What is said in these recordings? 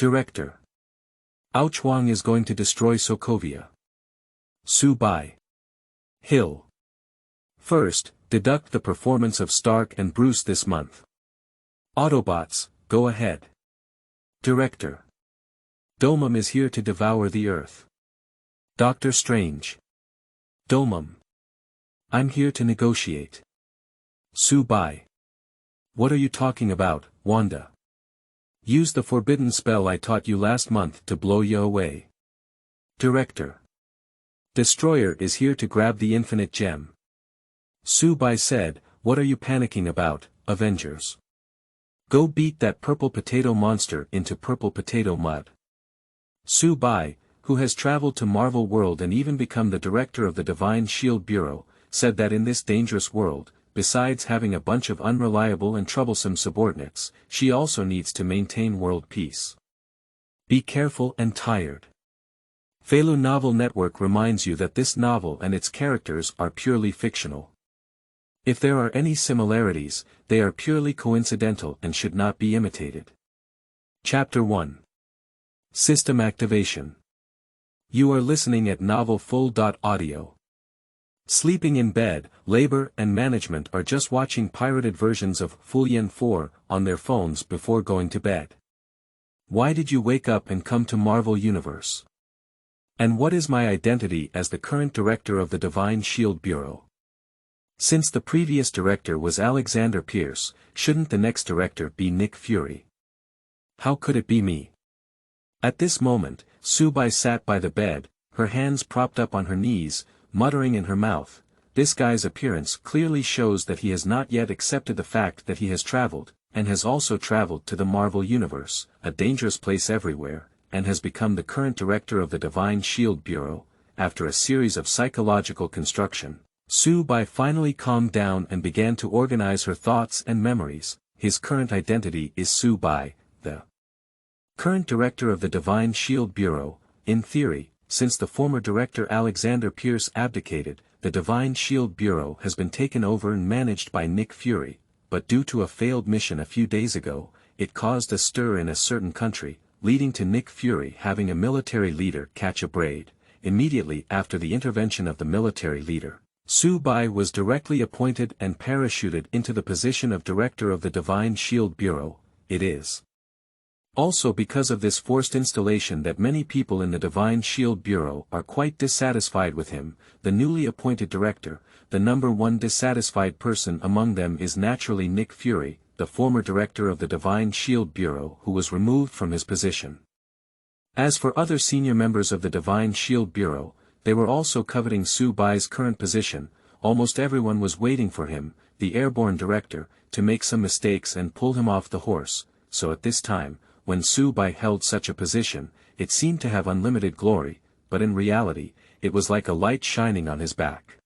Director. Aochuang is going to destroy Sokovia. Su Bai. Hill. First, deduct the performance of Stark and Bruce this month. Autobots, go ahead. Director. Domam is here to devour the Earth. Doctor Strange. Domam. I'm here to negotiate. Su Bai. What are you talking about, Wanda? Use the forbidden spell I taught you last month to blow you away. Director. Destroyer is here to grab the infinite gem. Su Bai said, what are you panicking about, Avengers? Go beat that purple potato monster into purple potato mud. Su Bai, who has traveled to Marvel World and even become the director of the Divine Shield Bureau, said that in this dangerous world, besides having a bunch of unreliable and troublesome subordinates, she also needs to maintain world peace. Be careful and tired. Feilu Novel Network reminds you that this novel and its characters are purely fictional. If there are any similarities, they are purely coincidental and should not be imitated. Chapter 1. System Activation. You are listening at novelfull.audio. Sleeping in bed, labor and management are just watching pirated versions of Full 4 on their phones before going to bed. Why did you wake up and come to Marvel Universe? And what is my identity as the current director of the Divine Shield Bureau? Since the previous director was Alexander Pierce, shouldn't the next director be Nick Fury? How could it be me? At this moment, Su Bai sat by the bed, her hands propped up on her knees, muttering in her mouth. This guy's appearance clearly shows that he has not yet accepted the fact that he has traveled, and has also traveled to the Marvel Universe, a dangerous place everywhere, and has become the current director of the Divine Shield Bureau. After a series of psychological construction, Su Bai finally calmed down and began to organize her thoughts and memories. His current identity is Su Bai, the current director of the Divine Shield Bureau. In theory, since the former director Alexander Pierce abdicated, the Divine Shield Bureau has been taken over and managed by Nick Fury, but due to a failed mission a few days ago, it caused a stir in a certain country, leading to Nick Fury having a military leader catch a braid. Immediately after the intervention of the military leader, Su Bai was directly appointed and parachuted into the position of director of the Divine Shield Bureau. It is also because of this forced installation that many people in the Divine Shield Bureau are quite dissatisfied with him, the newly appointed director. The number one dissatisfied person among them is naturally Nick Fury, the former director of the Divine Shield Bureau who was removed from his position. As for other senior members of the Divine Shield Bureau, they were also coveting Su Bai's current position. Almost everyone was waiting for him, the airborne director, to make some mistakes and pull him off the horse. So at this time, when Su Bai held such a position, it seemed to have unlimited glory, but in reality, it was like a light shining on his back.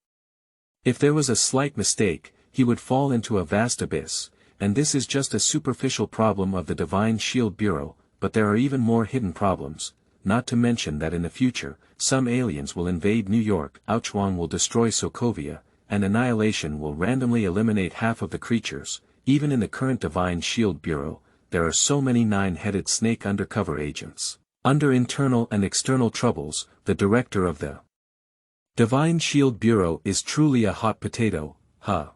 If there was a slight mistake, he would fall into a vast abyss, and this is just a superficial problem of the Divine Shield Bureau, but there are even more hidden problems, not to mention that in the future, some aliens will invade New York, Aochuang will destroy Sokovia, and annihilation will randomly eliminate half of the creatures. Even in the current Divine Shield Bureau, there are so many nine-headed snake undercover agents. Under internal and external troubles, the director of the Divine Shield Bureau is truly a hot potato, huh?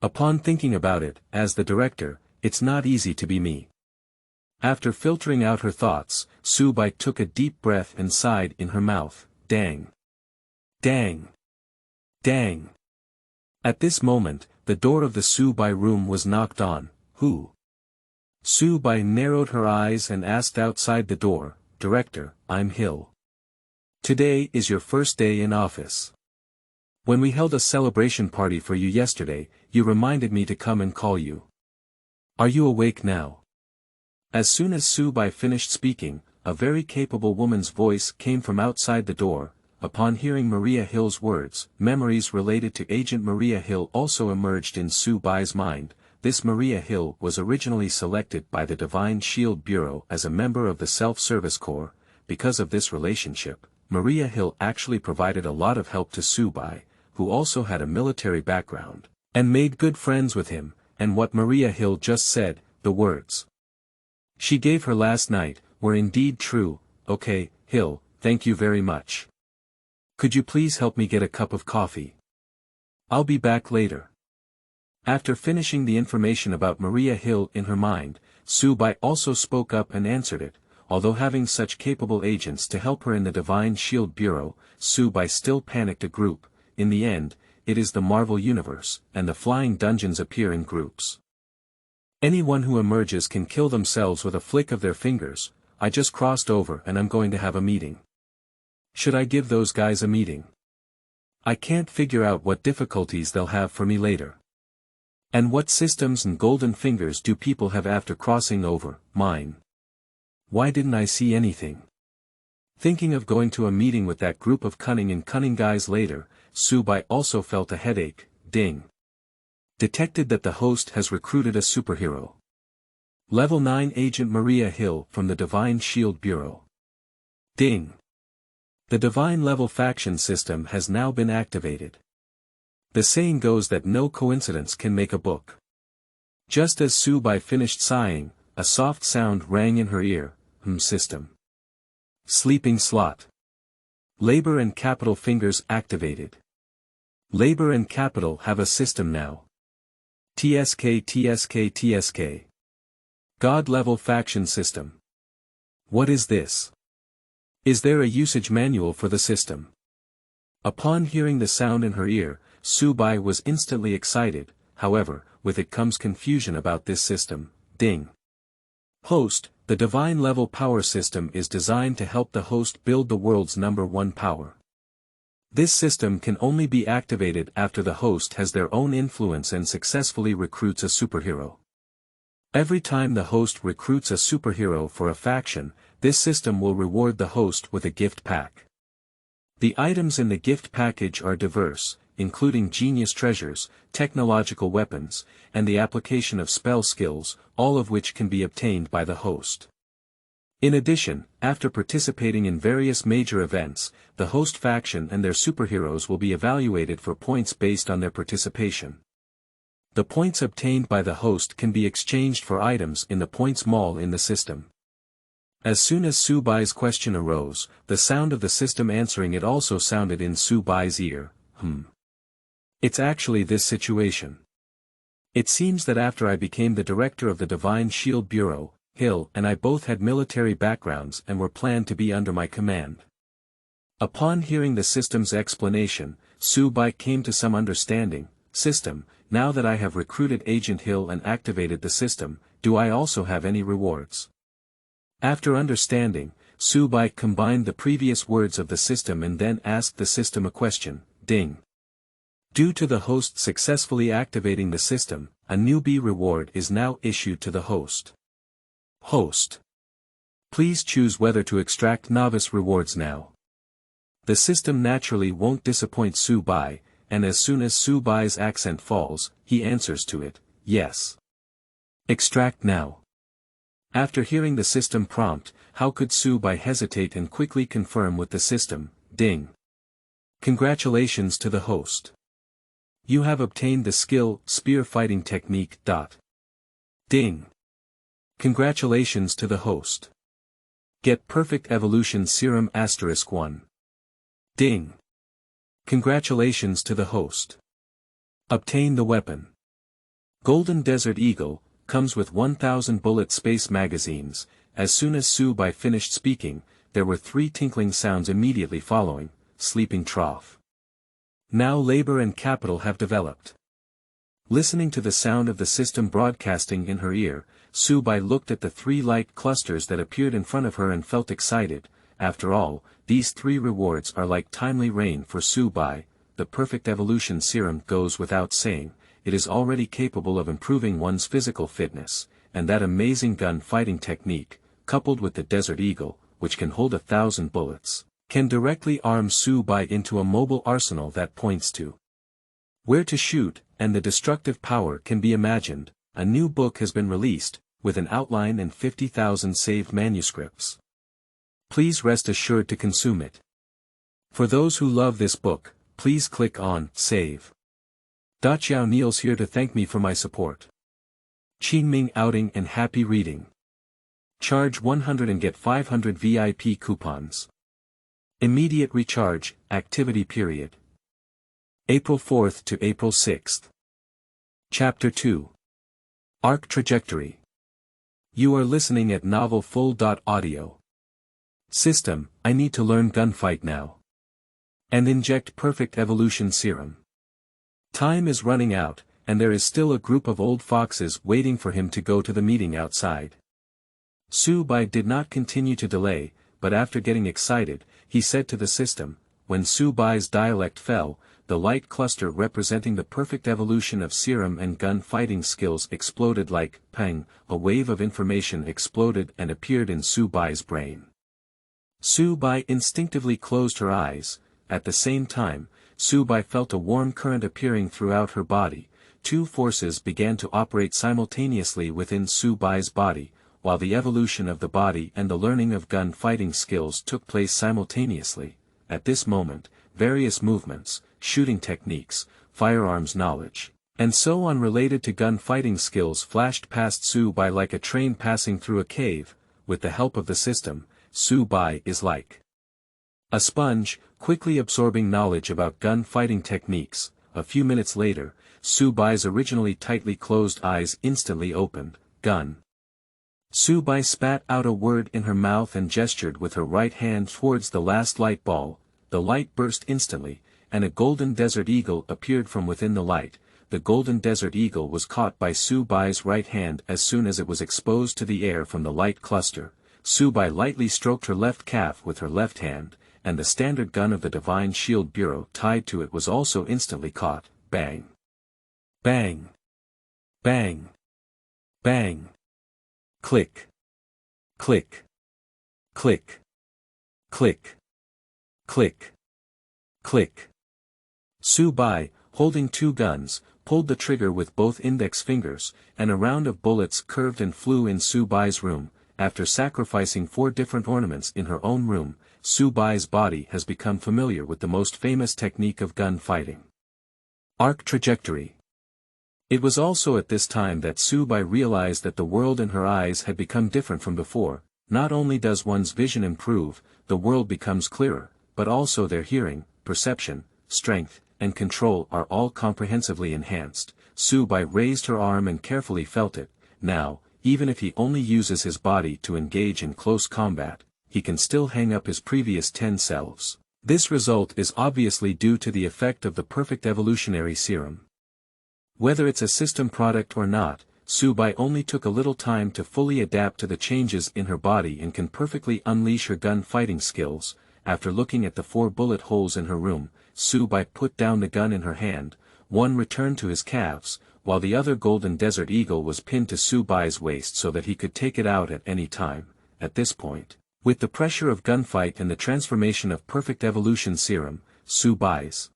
Upon thinking about it, as the director, it's not easy to be me. After filtering out her thoughts, Su Bai took a deep breath and sighed in her mouth. Dang. Dang. Dang. At this moment, the door of the Su Bai room was knocked on. Who? Su Bai narrowed her eyes and asked outside the door, Director, I'm Hill. Today is your first day in office. When we held a celebration party for you yesterday, you reminded me to come and call you. Are you awake now? As soon as Su Bai finished speaking, a very capable woman's voice came from outside the door. Upon hearing Maria Hill's words, memories related to Agent Maria Hill also emerged in Su Bai's mind. This Maria Hill was originally selected by the Divine Shield Bureau as a member of the Self-Service Corps. Because of this relationship, Maria Hill actually provided a lot of help to Su Bai, who also had a military background, and made good friends with him. And what Maria Hill just said, the words she gave her last night, were indeed true. Okay, Hill, thank you very much. Could you please help me get a cup of coffee? I'll be back later. After finishing the information about Maria Hill in her mind, Su Bai also spoke up and answered it. Although having such capable agents to help her in the Divine Shield Bureau, Su Bai still panicked a group. In the end, it is the Marvel Universe, and the flying dungeons appear in groups. Anyone who emerges can kill themselves with a flick of their fingers. I just crossed over and I'm going to have a meeting. Should I give those guys a meeting? I can't figure out what difficulties they'll have for me later. And what systems and golden fingers do people have after crossing over, mine? Why didn't I see anything? Thinking of going to a meeting with that group of cunning guys later, Su Bai also felt a headache. Ding. Detected that the host has recruited a superhero. Level 9 Agent Maria Hill from the Divine Shield Bureau. Ding. The Divine Level faction system has now been activated. The saying goes that no coincidence can make a book. Just as Su Bai finished sighing, a soft sound rang in her ear. System. Sleeping slot. Labor and Capital fingers activated. Labor and Capital have a system now. TSK. God level faction system. What is this? Is there a usage manual for the system? Upon hearing the sound in her ear, Su Bai was instantly excited. However, with it comes confusion about this system. Ding. Host, the divine level power system is designed to help the host build the world's #1 power. This system can only be activated after the host has their own influence and successfully recruits a superhero. Every time the host recruits a superhero for a faction, this system will reward the host with a gift pack. The items in the gift package are diverse, including genius treasures, technological weapons, and the application of spell skills, all of which can be obtained by the host. In addition, after participating in various major events, the host faction and their superheroes will be evaluated for points based on their participation. The points obtained by the host can be exchanged for items in the points mall in the system. As soon as Su Bai's question arose, the sound of the system answering it also sounded in Su Bai's ear. It's actually this situation. It seems that after I became the director of the Divine Shield Bureau, Hill and I both had military backgrounds and were planned to be under my command. Upon hearing the system's explanation, Su Bai came to some understanding. System, now that I have recruited Agent Hill and activated the system, do I also have any rewards? After understanding, Su Bai combined the previous words of the system and then asked the system a question. Ding. Due to the host successfully activating the system, a newbie reward is now issued to the host. Host. Please choose whether to extract novice rewards now. The system naturally won't disappoint Su Bai, and as soon as Su Bai's accent falls, he answers to it, yes. Extract now. After hearing the system prompt, how could Su Bai hesitate and quickly confirm with the system? Ding. Congratulations to the host. You have obtained the skill, Spear Fighting Technique. Ding. Congratulations to the host. Get Perfect Evolution Serum *1. Ding. Congratulations to the host. Obtain the weapon. Golden Desert Eagle, comes with 1000 bullet space magazines. As soon as Su Bai finished speaking, there were 3 tinkling sounds immediately following. Sleeping trough. Now labor and capital have developed. Listening to the sound of the system broadcasting in her ear, Su Bai looked at the 3 light clusters that appeared in front of her and felt excited. After all, these 3 rewards are like timely rain for Su Bai. The Perfect Evolution Serum goes without saying, it is already capable of improving one's physical fitness, and that amazing gun fighting technique, coupled with the Desert Eagle, which can hold 1000 bullets, can directly arm Su Bai into a mobile arsenal that points to where to shoot, and the destructive power can be imagined. A new book has been released, with an outline and 50,000 saved manuscripts. Please rest assured to consume it. For those who love this book, please click on Save. Xiao Niels here to thank me for my support. Qingming outing and happy reading. Charge 100 and get 500 VIP coupons. Immediate recharge, activity period. April 4th to April 6th. Chapter 2. Arc Trajectory. You are listening at Novel Full.audio. System, I need to learn gunfight now. And inject perfect evolution serum. Time is running out, and there is still a group of old foxes waiting for him to go to the meeting outside. Su Bai did not continue to delay, but after getting excited, he said to the system, when Su Bai's dialect fell, the light cluster representing the perfect evolution of serum and gun fighting skills exploded like, pang, a wave of information exploded and appeared in Su Bai's brain. Su Bai instinctively closed her eyes. At the same time, Su Bai felt a warm current appearing throughout her body. Two forces began to operate simultaneously within Su Bai's body, while the evolution of the body and the learning of gun fighting skills took place simultaneously. At this moment, various movements, shooting techniques, firearms knowledge, and so on related to gun fighting skills flashed past Su Bai like a train passing through a cave. With the help of the system, Su Bai is like a sponge, quickly absorbing knowledge about gun fighting techniques. A few minutes later, Su Bai's originally tightly closed eyes instantly opened. Gun. Su Bai spat out a word in her mouth and gestured with her right hand towards the last light ball. The light burst instantly, and a golden desert eagle appeared from within the light. The golden desert eagle was caught by Su Bai's right hand as soon as it was exposed to the air from the light cluster. Su Bai lightly stroked her left calf with her left hand, and the standard gun of the Divine Shield Bureau tied to it was also instantly caught. Bang. Bang. Bang. Bang. Click. Click. Click. Click. Click. Click. Su Bai, holding two guns, pulled the trigger with both index fingers, and a round of bullets curved and flew in Su Bai's room. After sacrificing 4 different ornaments in her own room, Su Bai's body has become familiar with the most famous technique of gun fighting. Arc Trajectory. It was also at this time that Su Bai realized that the world in her eyes had become different from before. Not only does one's vision improve, the world becomes clearer, but also their hearing, perception, strength, and control are all comprehensively enhanced. Su Bai raised her arm and carefully felt it. Now, even if he only uses his body to engage in close combat, he can still hang up his previous 10 selves. This result is obviously due to the effect of the perfect evolutionary serum. Whether it's a system product or not, Su Bai only took a little time to fully adapt to the changes in her body and can perfectly unleash her gun fighting skills. After looking at the 4 bullet holes in her room, Su Bai put down the gun in her hand. One returned to his calves, while the other golden desert eagle was pinned to Su Bai's waist so that he could take it out at any time. At this point, with the pressure of gunfight and the transformation of perfect evolution serum, Su Bai's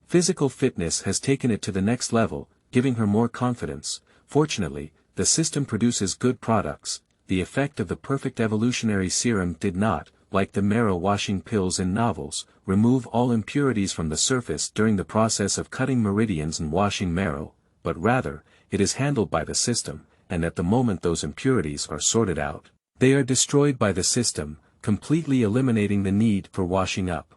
physical fitness has taken it to the next level, giving her more confidence. Fortunately, the system produces good products. The effect of the perfect evolutionary serum did not, like the marrow washing pills in novels, remove all impurities from the surface during the process of cutting meridians and washing marrow, but rather, it is handled by the system, and at the moment those impurities are sorted out, they are destroyed by the system, completely eliminating the need for washing up.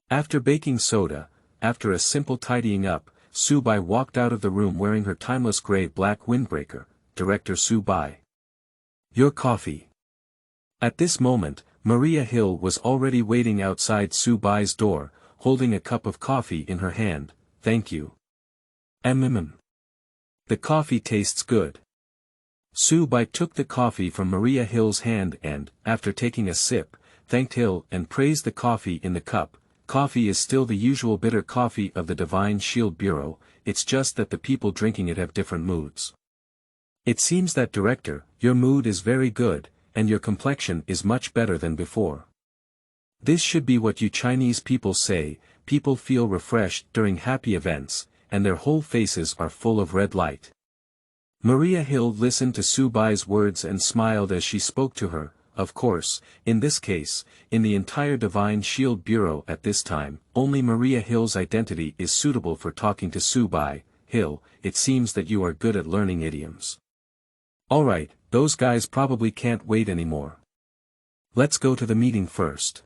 After baking soda, after a simple tidying up, Su Bai walked out of the room wearing her timeless gray-black windbreaker. Director Su Bai. Your coffee. At this moment, Maria Hill was already waiting outside Su Bai's door, holding a cup of coffee in her hand. Thank you. The coffee tastes good. Su Bai took the coffee from Maria Hill's hand and, after taking a sip, thanked Hill and praised the coffee in the cup. Coffee is still the usual bitter coffee of the Divine Shield Bureau, it's just that the people drinking it have different moods. It seems that director, your mood is very good, and your complexion is much better than before. This should be what you Chinese people say, people feel refreshed during happy events, and their whole faces are full of red light. Maria Hill listened to Su Bai's words and smiled as she spoke to her. Of course, in this case, in the entire Divine Shield Bureau at this time, only Maria Hill's identity is suitable for talking to Su Bai. Hill, it seems that you are good at learning idioms. Alright, Those guys probably can't wait anymore. Let's go to the meeting first.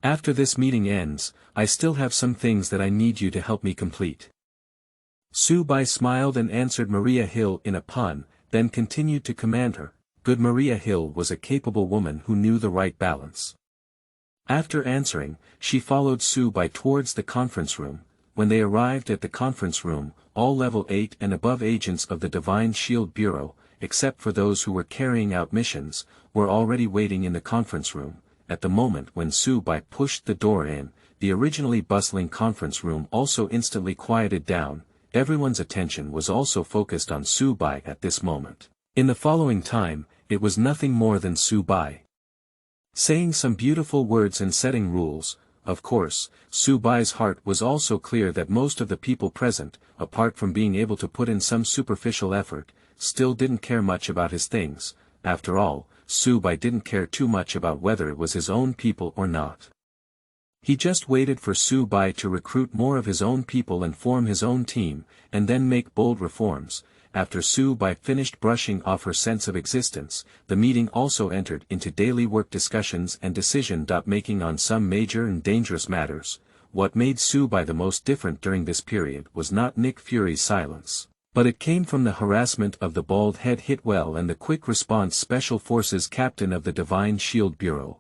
After this meeting ends, I still have some things that I need you to help me complete. Su Bai smiled and answered Maria Hill in a pun, then continued to command her. Good Maria Hill was a capable woman who knew the right balance. After answering, she followed Su Bai towards the conference room. When they arrived at the conference room, all level 8 and above agents of the Divine Shield Bureau, except for those who were carrying out missions, were already waiting in the conference room. At the moment when Su Bai pushed the door in, the originally bustling conference room also instantly quieted down. Everyone's attention was also focused on Su Bai at this moment. In the following time, it was nothing more than Su Bai saying some beautiful words and setting rules. Of course, Su Bai's heart was also clear that most of the people present, apart from being able to put in some superficial effort, still didn't care much about his things. After all, Su Bai didn't care too much about whether it was his own people or not. He just waited for Su Bai to recruit more of his own people and form his own team, and then make bold reforms. After Su Bai finished brushing off her sense of existence, the meeting also entered into daily work discussions and decision-making on some major and dangerous matters. What made Su Bai the most different during this period was not Nick Fury's silence, but it came from the harassment of the bald head Hitwell and the quick response Special Forces captain of the Divine Shield Bureau.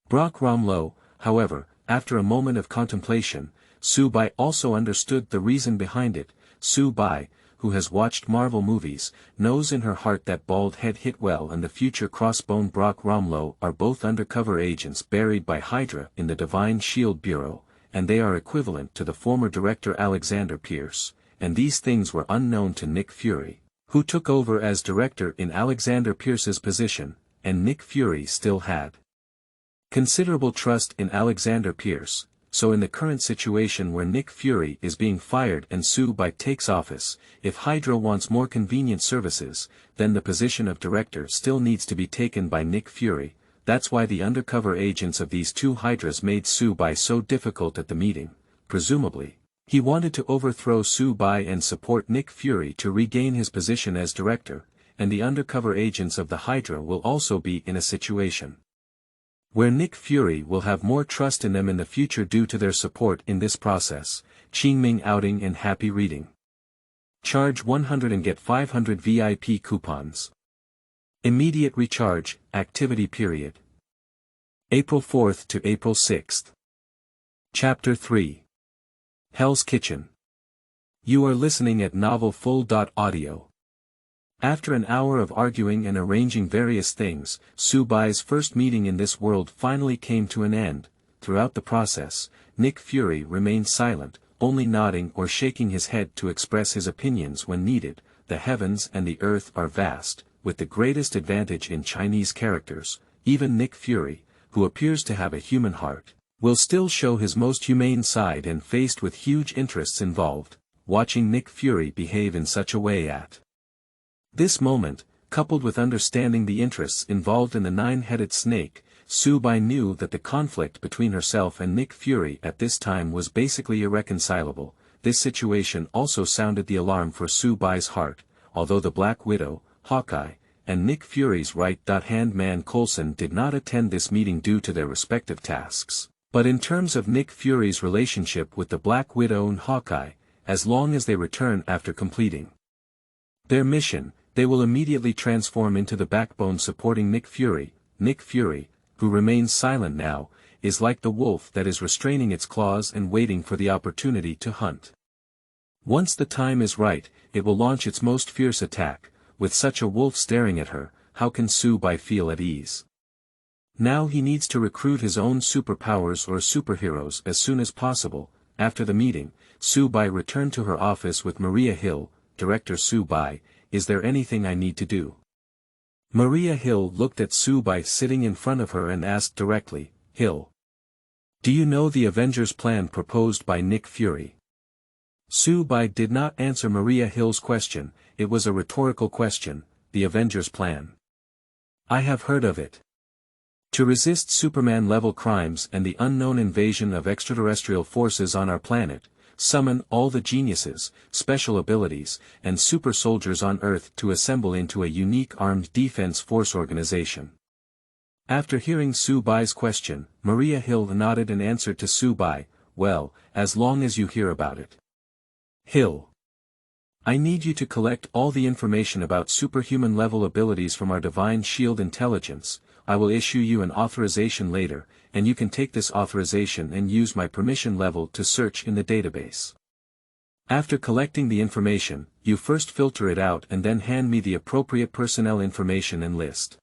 Brock Romlow. However, after a moment of contemplation, Su Bai also understood the reason behind it. Su Bai, who has watched Marvel movies, knows in her heart that bald head Hitwell and the future crossbone Brock Romlow are both undercover agents buried by Hydra in the Divine Shield Bureau, and they are equivalent to the former director Alexander Pierce, and these things were unknown to Nick Fury, who took over as director in Alexander Pierce's position, and Nick Fury still had considerable trust in Alexander Pierce. So in the current situation where Nick Fury is being fired and Su Bai takes office, if Hydra wants more convenient services, then the position of director still needs to be taken by Nick Fury. That's why the undercover agents of these two Hydras made Su Bai so difficult at the meeting. Presumably, he wanted to overthrow Su Bai and support Nick Fury to regain his position as director, and the undercover agents of the Hydra will also be in a situation where Nick Fury will have more trust in them in the future due to their support in this process. Qingming outing and happy reading. Charge 100 and get 500 VIP coupons. Immediate recharge, activity period. April 4th to April 6th. Chapter 3. Hell's Kitchen. You are listening at novelfull.audio. After an hour of arguing and arranging various things, Su Bai's first meeting in this world finally came to an end. Throughout the process, Nick Fury remained silent, only nodding or shaking his head to express his opinions when needed. The heavens and the earth are vast, with the greatest advantage in Chinese characters. Even Nick Fury, who appears to have a human heart, will still show his most humane side, and faced with huge interests involved, watching Nick Fury behave in such a way at this moment, coupled with understanding the interests involved in the nine-headed snake, Su Bai knew that the conflict between herself and Nick Fury at this time was basically irreconcilable. This situation also sounded the alarm for Su Bai's heart. Although the Black Widow, Hawkeye, and Nick Fury's right-hand man Coulson did not attend this meeting due to their respective tasks, but in terms of Nick Fury's relationship with the Black Widow and Hawkeye, as long as they return after completing their mission, they will immediately transform into the backbone supporting Nick Fury. Nick Fury, who remains silent now, is like the wolf that is restraining its claws and waiting for the opportunity to hunt. Once the time is right, it will launch its most fierce attack. With such a wolf staring at her, how can Su Bai feel at ease? Now he needs to recruit his own superpowers or superheroes as soon as possible. After the meeting, Su Bai returned to her office with Maria Hill. Director Su Bai, is there anything I need to do? Maria Hill looked at Su Bai sitting in front of her and asked directly, Hill, do you know the Avengers plan proposed by Nick Fury? Su Bai did not answer Maria Hill's question. It was a rhetorical question. The Avengers plan. I have heard of it. To resist Superman-level crimes and the unknown invasion of extraterrestrial forces on our planet, summon all the geniuses, special abilities, and super soldiers on Earth to assemble into a unique armed defense force organization. After hearing Su Bai's question, Maria Hill nodded and answered to Su Bai, "Well, as long as you hear about it." Hill. I need you to collect all the information about superhuman-level abilities from our Divine Shield intelligence. I will issue you an authorization later, and you can take this authorization and use my permission level to search in the database. After collecting the information, you first filter it out and then hand me the appropriate personnel information and list.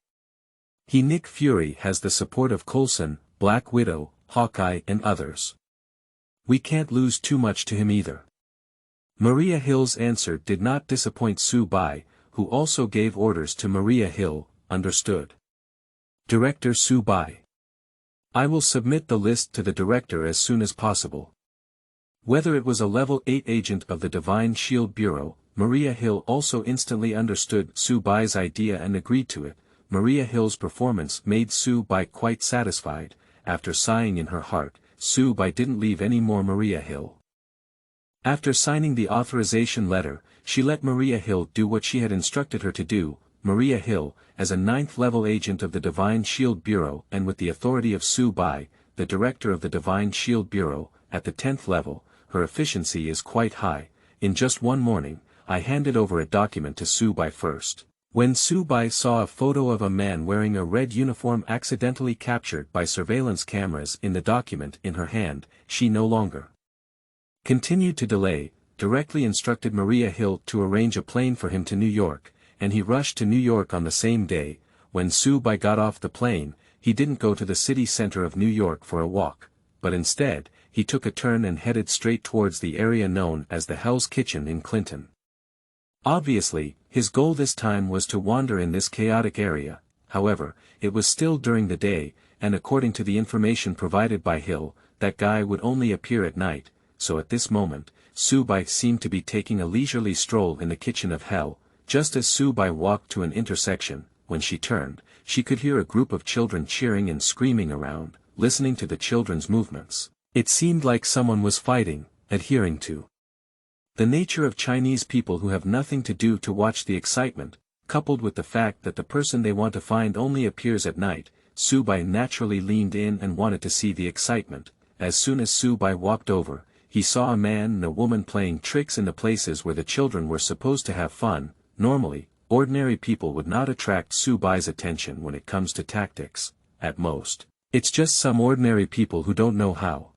Nick Fury has the support of Coulson, Black Widow, Hawkeye and others. We can't lose too much to him either. Maria Hill's answer did not disappoint Su Bai, who also gave orders to Maria Hill, "Understood. Director Su Bai. I will submit the list to the director as soon as possible." Whether it was a level 8 agent of the Divine Shield Bureau, Maria Hill also instantly understood Su Bai's idea and agreed to it. Maria Hill's performance made Su Bai quite satisfied. After sighing in her heart, Su Bai didn't leave any more Maria Hill. After signing the authorization letter, she let Maria Hill do what she had instructed her to do. Maria Hill, as a 9th-level agent of the Divine Shield Bureau and with the authority of Su Bai, the director of the Divine Shield Bureau, at the 10th level, her efficiency is quite high. In just one morning, I handed over a document to Su Bai first. When Su Bai saw a photo of a man wearing a red uniform accidentally captured by surveillance cameras in the document in her hand, she no longer continued to delay, directly instructed Maria Hill to arrange a plane for him to New York, and he rushed to New York on the same day. When Su Bai got off the plane, he didn't go to the city center of New York for a walk, but instead, he took a turn and headed straight towards the area known as the Hell's Kitchen in Clinton. Obviously, his goal this time was to wander in this chaotic area. However, it was still during the day, and according to the information provided by Hill, that guy would only appear at night. So at this moment, Su Bai seemed to be taking a leisurely stroll in the kitchen of hell. Just as Su Bai walked to an intersection, when she turned, she could hear a group of children cheering and screaming around. Listening to the children's movements, it seemed like someone was fighting, adhering to the nature of Chinese people who have nothing to do to watch the excitement, coupled with the fact that the person they want to find only appears at night. Su Bai naturally leaned in and wanted to see the excitement. As soon as Su Bai walked over, he saw a man and a woman playing tricks in the places where the children were supposed to have fun. Normally, ordinary people would not attract Su Bai's attention when it comes to tactics. At most, it's just some ordinary people who don't know how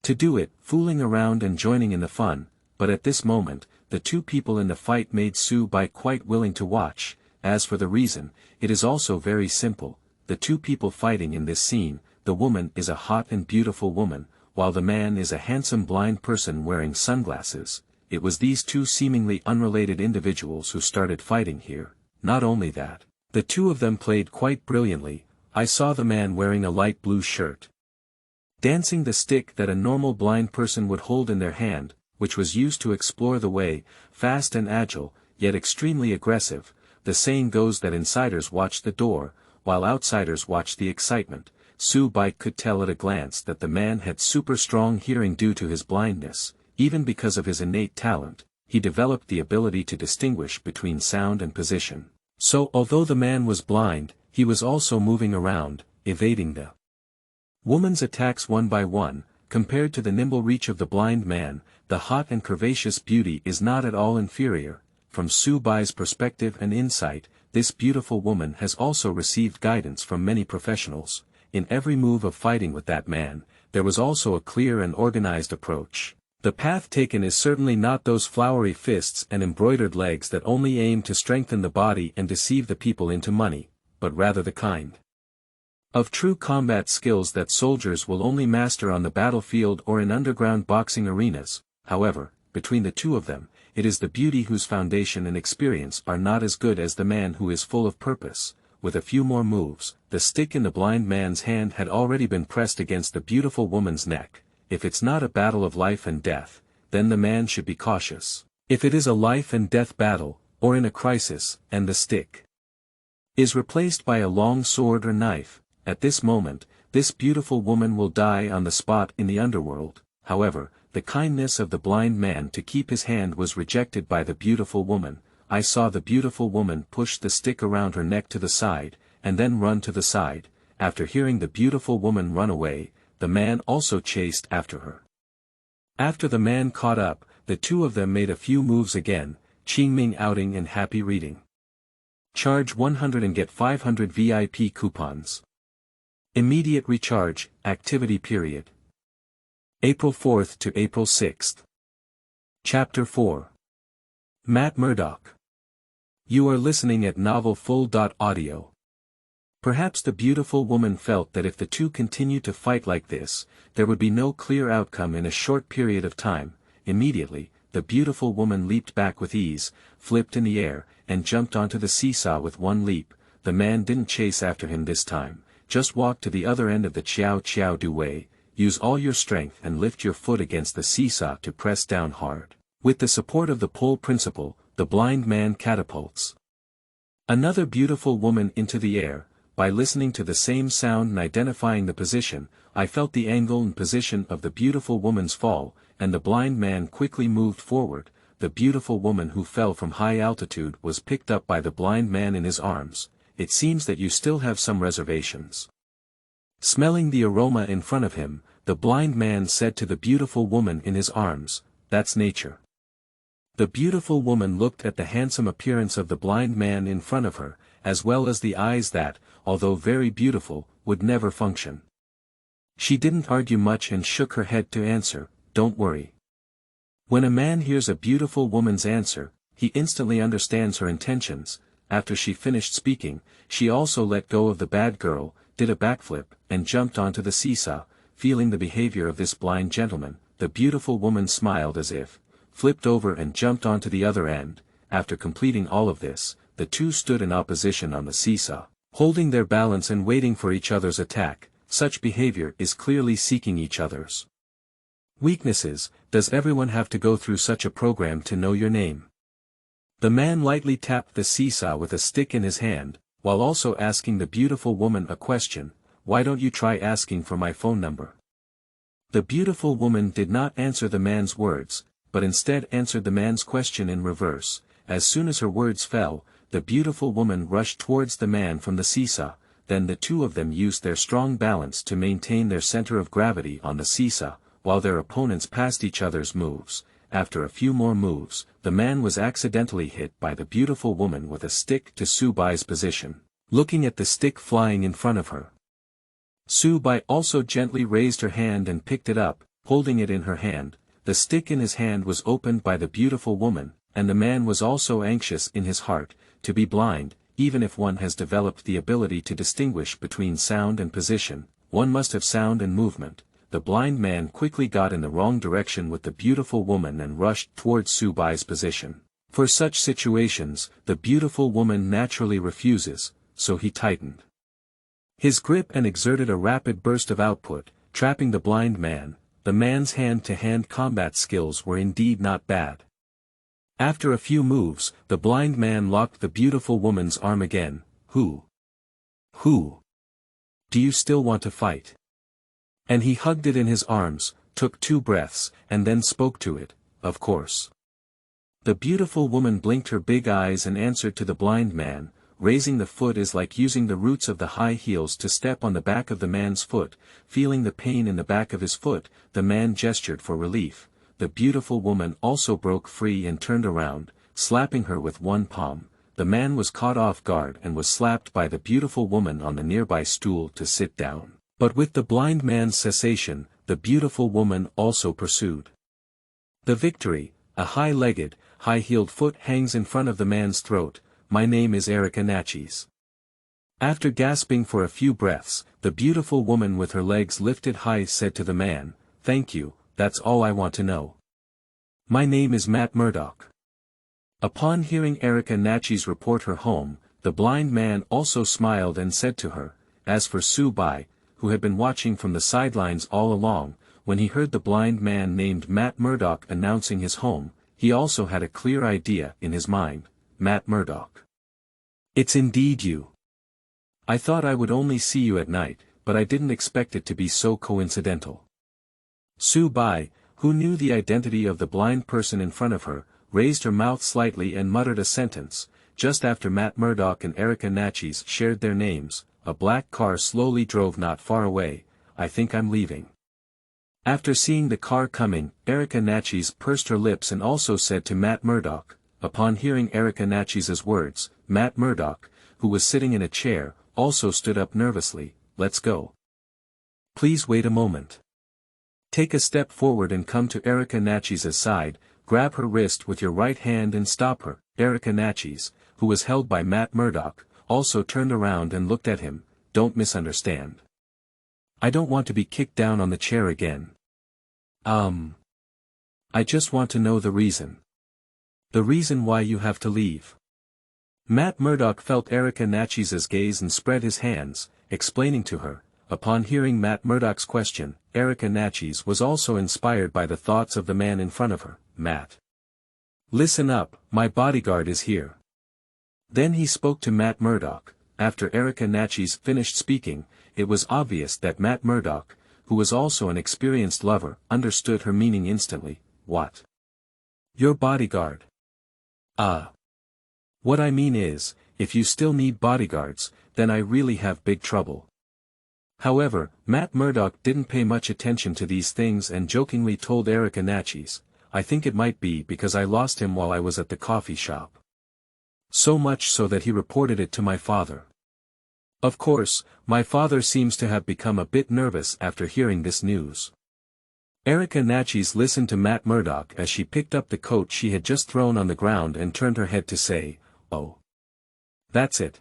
to do it, fooling around and joining in the fun. But at this moment, the two people in the fight made Su Bai quite willing to watch. As for the reason, it is also very simple. The two people fighting in this scene, the woman is a hot and beautiful woman, while the man is a handsome blind person wearing sunglasses. It was these two seemingly unrelated individuals who started fighting here. Not only that, the two of them played quite brilliantly. I saw the man wearing a light blue shirt, dancing the stick that a normal blind person would hold in their hand, which was used to explore the way, fast and agile, yet extremely aggressive. The saying goes that insiders watch the door, while outsiders watch the excitement. Su Bai could tell at a glance that the man had super strong hearing due to his blindness. Even because of his innate talent, he developed the ability to distinguish between sound and position. So although the man was blind, he was also moving around, evading the woman's attacks one by one. Compared to the nimble reach of the blind man, the hot and curvaceous beauty is not at all inferior. From Su Bai's perspective and insight, this beautiful woman has also received guidance from many professionals. In every move of fighting with that man, there was also a clear and organized approach. The path taken is certainly not those flowery fists and embroidered legs that only aim to strengthen the body and deceive the people into money, but rather the kind of true combat skills that soldiers will only master on the battlefield or in underground boxing arenas. However, between the two of them, it is the beauty whose foundation and experience are not as good as the man who is full of purpose. With a few more moves, the stick in the blind man's hand had already been pressed against the beautiful woman's neck. If it's not a battle of life and death, then the man should be cautious. If it is a life and death battle, or in a crisis, and the stick is replaced by a long sword or knife, at this moment, this beautiful woman will die on the spot in the underworld. However, the kindness of the blind man to keep his hand was rejected by the beautiful woman. I saw the beautiful woman push the stick around her neck to the side, and then run to the side. After hearing the beautiful woman run away, the man also chased after her. After the man caught up, the two of them made a few moves again, Qingming outing and happy reading. Charge 100 and get 500 VIP coupons. Immediate recharge, activity period. April 4th to April 6th. Chapter 4. Matt Murdoch. You are listening at novelfull.audio. Perhaps the beautiful woman felt that if the two continued to fight like this, there would be no clear outcome in a short period of time. Immediately, the beautiful woman leaped back with ease, flipped in the air, and jumped onto the seesaw with one leap. The man didn't chase after him this time, just walk to the other end of the Qiao Du Wei, use all your strength and lift your foot against the seesaw to press down hard. With the support of the pull principle, the blind man catapults another beautiful woman into the air. By listening to the same sound and identifying the position, I felt the angle and position of the beautiful woman's fall, and the blind man quickly moved forward. The beautiful woman who fell from high altitude was picked up by the blind man in his arms. It seems that you still have some reservations. Smelling the aroma in front of him, the blind man said to the beautiful woman in his arms, "That's nature." The beautiful woman looked at the handsome appearance of the blind man in front of her, as well as the eyes that, although very beautiful, would never function. She didn't argue much and shook her head to answer, "Don't worry." When a man hears a beautiful woman's answer, he instantly understands her intentions. After she finished speaking, she also let go of the bad girl, did a backflip, and jumped onto the seesaw. Feeling the behavior of this blind gentleman, the beautiful woman smiled as if, flipped over and jumped onto the other end. After completing all of this, the two stood in opposition on the seesaw, holding their balance and waiting for each other's attack. Such behavior is clearly seeking each other's weaknesses. Does everyone have to go through such a program to know your name? The man lightly tapped the seesaw with a stick in his hand, while also asking the beautiful woman a question, "Why don't you try asking for my phone number?" The beautiful woman did not answer the man's words, but instead answered the man's question in reverse. As soon as her words fell, the beautiful woman rushed towards the man from the seesaw. Then the two of them used their strong balance to maintain their center of gravity on the seesaw, while their opponents passed each other's moves. After a few more moves, the man was accidentally hit by the beautiful woman with a stick to Su Bai's position, looking at the stick flying in front of her. Su Bai also gently raised her hand and picked it up, holding it in her hand. The stick in his hand was opened by the beautiful woman, and the man was also anxious in his heart. To be blind, even if one has developed the ability to distinguish between sound and position, one must have sound and movement. The blind man quickly got in the wrong direction with the beautiful woman and rushed towards Su Bai's position. For such situations, the beautiful woman naturally refuses, so he tightened his grip and exerted a rapid burst of output, trapping the blind man. The man's hand-to-hand combat skills were indeed not bad. After a few moves, the blind man locked the beautiful woman's arm again. Who? Do you still want to fight?" And he hugged it in his arms, took 2 breaths, and then spoke to it, "Of course." The beautiful woman blinked her big eyes and answered to the blind man. Raising the foot is like using the roots of the high heels to step on the back of the man's foot. Feeling the pain in the back of his foot, the man gestured for relief. The beautiful woman also broke free and turned around, slapping her with one palm. The man was caught off guard and was slapped by the beautiful woman on the nearby stool to sit down. But with the blind man's cessation, the beautiful woman also pursued the victory. A high-legged, high-heeled foot hangs in front of the man's throat. "My name is Erica Natchez." After gasping for a few breaths, the beautiful woman with her legs lifted high said to the man, "Thank you, that's all I want to know. My name is Matt Murdoch." Upon hearing Erica Natchez report her home, the blind man also smiled and said to her, as for Su Bai, who had been watching from the sidelines all along, when he heard the blind man named Matt Murdoch announcing his home, he also had a clear idea in his mind. "Matt Murdoch. It's indeed you. I thought I would only see you at night, but I didn't expect it to be so coincidental." Su Bai, who knew the identity of the blind person in front of her, raised her mouth slightly and muttered a sentence. Just after Matt Murdoch and Erica Natchez shared their names, a black car slowly drove not far away. I think I'm leaving. After seeing the car coming, Erica Natchez pursed her lips and also said to Matt Murdoch. Upon hearing Erica Natchez's words, Matt Murdoch, who was sitting in a chair, also stood up nervously. Let's go. Please wait a moment. Take a step forward and come to Erica Natchez's side, grab her wrist with your right hand and stop her. Erica Natchez, who was held by Matt Murdoch, also turned around and looked at him. Don't misunderstand. I don't want to be kicked down on the chair again. I just want to know the reason. The reason why you have to leave. Matt Murdoch felt Erica Natchez's gaze and spread his hands, explaining to her. Upon hearing Matt Murdoch's question, Erica Natchez was also inspired by the thoughts of the man in front of her. Matt. Listen up, my bodyguard is here. Then he spoke to Matt Murdoch. After Erica Natchez finished speaking, it was obvious that Matt Murdoch, who was also an experienced lover, understood her meaning instantly. What? Your bodyguard. What I mean is, if you still need bodyguards, then I really have big trouble. However, Matt Murdoch didn't pay much attention to these things and jokingly told Erica Natchez, I think it might be because I lost him while I was at the coffee shop. So much so that he reported it to my father. Of course, my father seems to have become a bit nervous after hearing this news. Erica Natchez listened to Matt Murdoch as she picked up the coat she had just thrown on the ground and turned her head to say, Oh. That's it.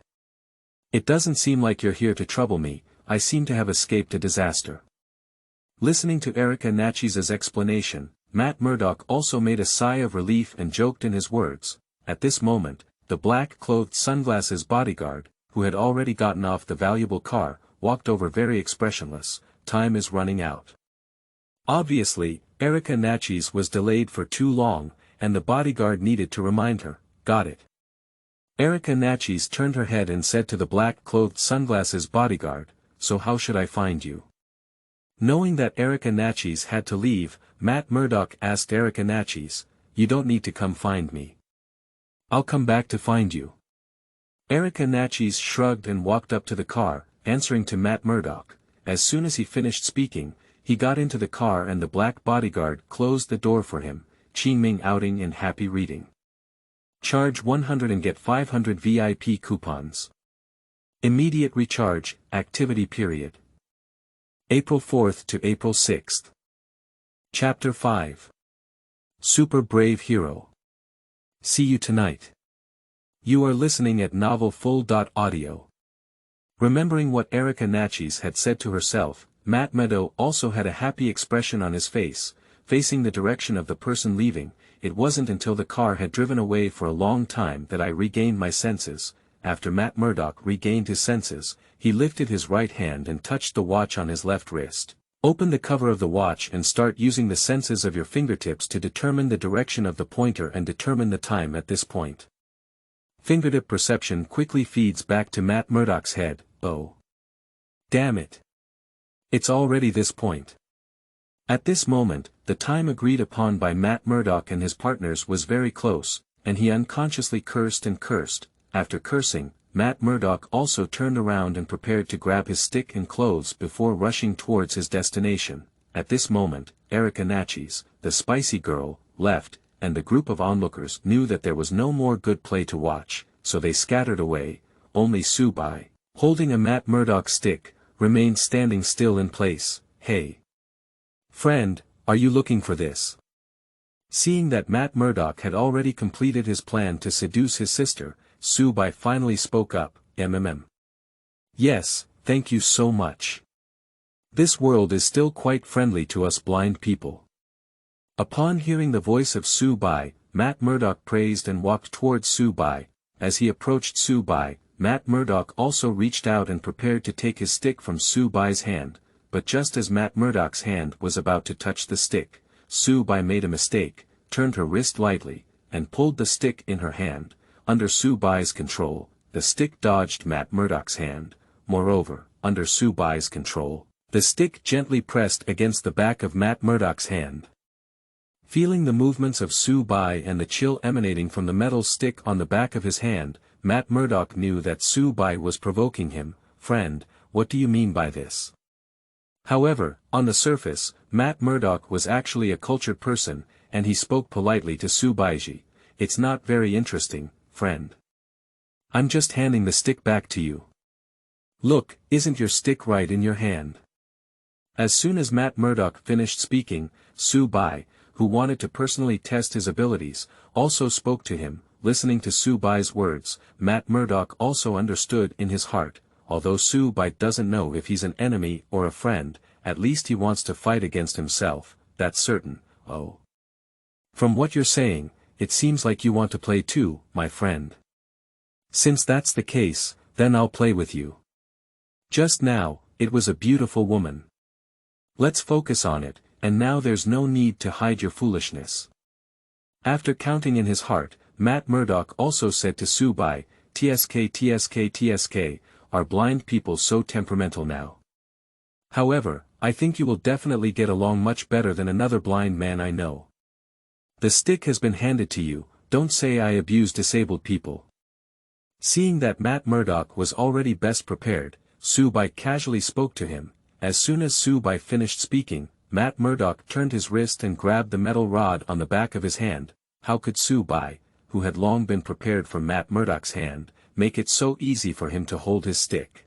It doesn't seem like you're here to trouble me, I seem to have escaped a disaster. Listening to Erica Natchez's explanation, Matt Murdoch also made a sigh of relief and joked in his words. At this moment, the black-clothed sunglasses bodyguard, who had already gotten off the valuable car, walked over very expressionless. Time is running out. Obviously, Erica Natchez was delayed for too long, and the bodyguard needed to remind her. Got it. Erica Natchez turned her head and said to the black-clothed sunglasses bodyguard, So how should I find you? Knowing that Erica Natchez had to leave, Matt Murdoch asked Erica Natchez, You don't need to come find me. I'll come back to find you. Erica Natchez shrugged and walked up to the car, answering to Matt Murdoch. As soon as he finished speaking, he got into the car and the black bodyguard closed the door for him. Qingming outing and happy reading. Charge 100 and get 500 VIP coupons. Immediate recharge, activity period. April 4th to April 6th. Chapter 5. Super Brave Hero. See you tonight. You are listening at novelfull.audio. Remembering what Erica Natchez had said to herself, Matt Meadow also had a happy expression on his face, facing the direction of the person leaving. It wasn't until the car had driven away for a long time that I regained my senses. After Matt Murdoch regained his senses, he lifted his right hand and touched the watch on his left wrist. Open the cover of the watch and start using the senses of your fingertips to determine the direction of the pointer and determine the time at this point. Fingertip perception quickly feeds back to Matt Murdoch's head. Oh. Damn it. It's already this point. At this moment, the time agreed upon by Matt Murdoch and his partners was very close, and he unconsciously cursed and cursed. After cursing, Matt Murdoch also turned around and prepared to grab his stick and clothes before rushing towards his destination. At this moment, Erica Natchez, the spicy girl, left, and the group of onlookers knew that there was no more good play to watch, so they scattered away. Only Subai, holding a Matt Murdoch stick, remained standing still in place. Hey. Friend, are you looking for this? Seeing that Matt Murdoch had already completed his plan to seduce his sister, Subai finally spoke up. Yes, thank you so much. This world is still quite friendly to us blind people. Upon hearing the voice of Subai, Matt Murdoch praised and walked towards Subai. As he approached Subai, Matt Murdoch also reached out and prepared to take his stick from Subai's hand, but just as Matt Murdoch's hand was about to touch the stick, Subai made a mistake, turned her wrist lightly, and pulled the stick in her hand. Under Subai's control, the stick dodged Matt Murdoch's hand. Moreover, under Subai's control, the stick gently pressed against the back of Matt Murdoch's hand. Feeling the movements of Su Bai and the chill emanating from the metal stick on the back of his hand, Matt Murdoch knew that Su Bai was provoking him. "Friend, what do you mean by this?" However, on the surface, Matt Murdoch was actually a cultured person, and he spoke politely to Su Baiji. "It's not very interesting, friend. I'm just handing the stick back to you. Look, isn't your stick right in your hand?" As soon as Matt Murdoch finished speaking, Su Bai, who wanted to personally test his abilities, also spoke to him. Listening to Su Bai's words, Matt Murdoch also understood in his heart, although Su Bai doesn't know if he's an enemy or a friend, at least he wants to fight against himself, that's certain. "Oh. From what you're saying, it seems like you want to play too, my friend. Since that's the case, then I'll play with you. Just now, it was a beautiful woman. Let's focus on it, and now there's no need to hide your foolishness." After counting in his heart, Matt Murdoch also said to Su Bai, "TSK, are blind people so temperamental now? However, I think you will definitely get along much better than another blind man I know. The stick has been handed to you, don't say I abuse disabled people." Seeing that Matt Murdoch was already best prepared, Su Bai casually spoke to him. As soon as Su Bai finished speaking, Matt Murdoch turned his wrist and grabbed the metal rod on the back of his hand. How could Su Bai, who had long been prepared for Matt Murdoch's hand, make it so easy for him to hold his stick?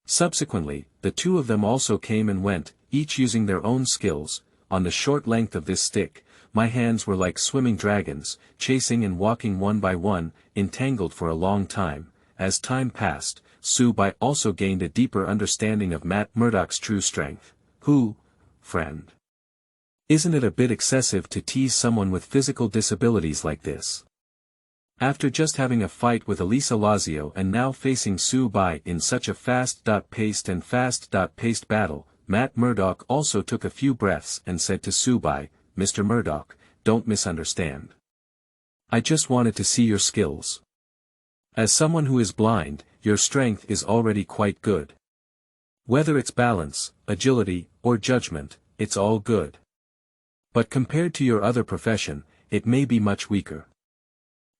Subsequently, the two of them also came and went, each using their own skills. On the short length of this stick, my hands were like swimming dragons, chasing and walking one by one, entangled for a long time. As time passed, Su Bai also gained a deeper understanding of Matt Murdoch's true strength. Friend. Isn't it a bit excessive to tease someone with physical disabilities like this? After just having a fight with Elisa Lazio and now facing Su Bai in such a fast-paced battle, Matt Murdoch also took a few breaths and said to Su Bai, "Mr. Murdoch, don't misunderstand. I just wanted to see your skills. As someone who is blind, your strength is already quite good. Whether it's balance, agility, or judgment, it's all good. But compared to your other profession, it may be much weaker."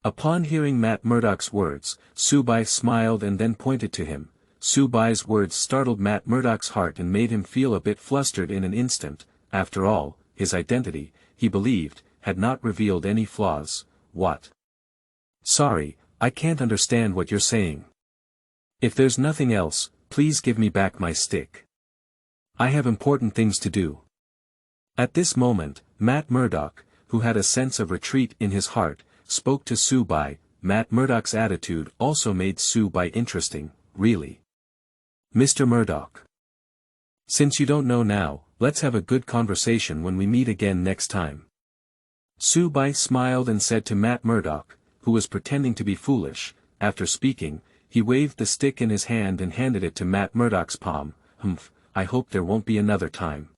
Upon hearing Matt Murdoch's words, Su Bai smiled and then pointed to him. Su Bai's words startled Matt Murdoch's heart and made him feel a bit flustered in an instant. After all, his identity, he believed, had not revealed any flaws. "What? Sorry, I can't understand what you're saying. If there's nothing else, please give me back my stick. I have important things to do." At this moment, Matt Murdoch, who had a sense of retreat in his heart, spoke to Su Bai. Matt Murdoch's attitude also made Su Bai interesting. "Really? Mr. Murdoch? Since you don't know now, let's have a good conversation when we meet again next time." Su Bai smiled and said to Matt Murdoch, who was pretending to be foolish. After speaking, he waved the stick in his hand and handed it to Matt Murdoch's palm. "I hope there won't be another time."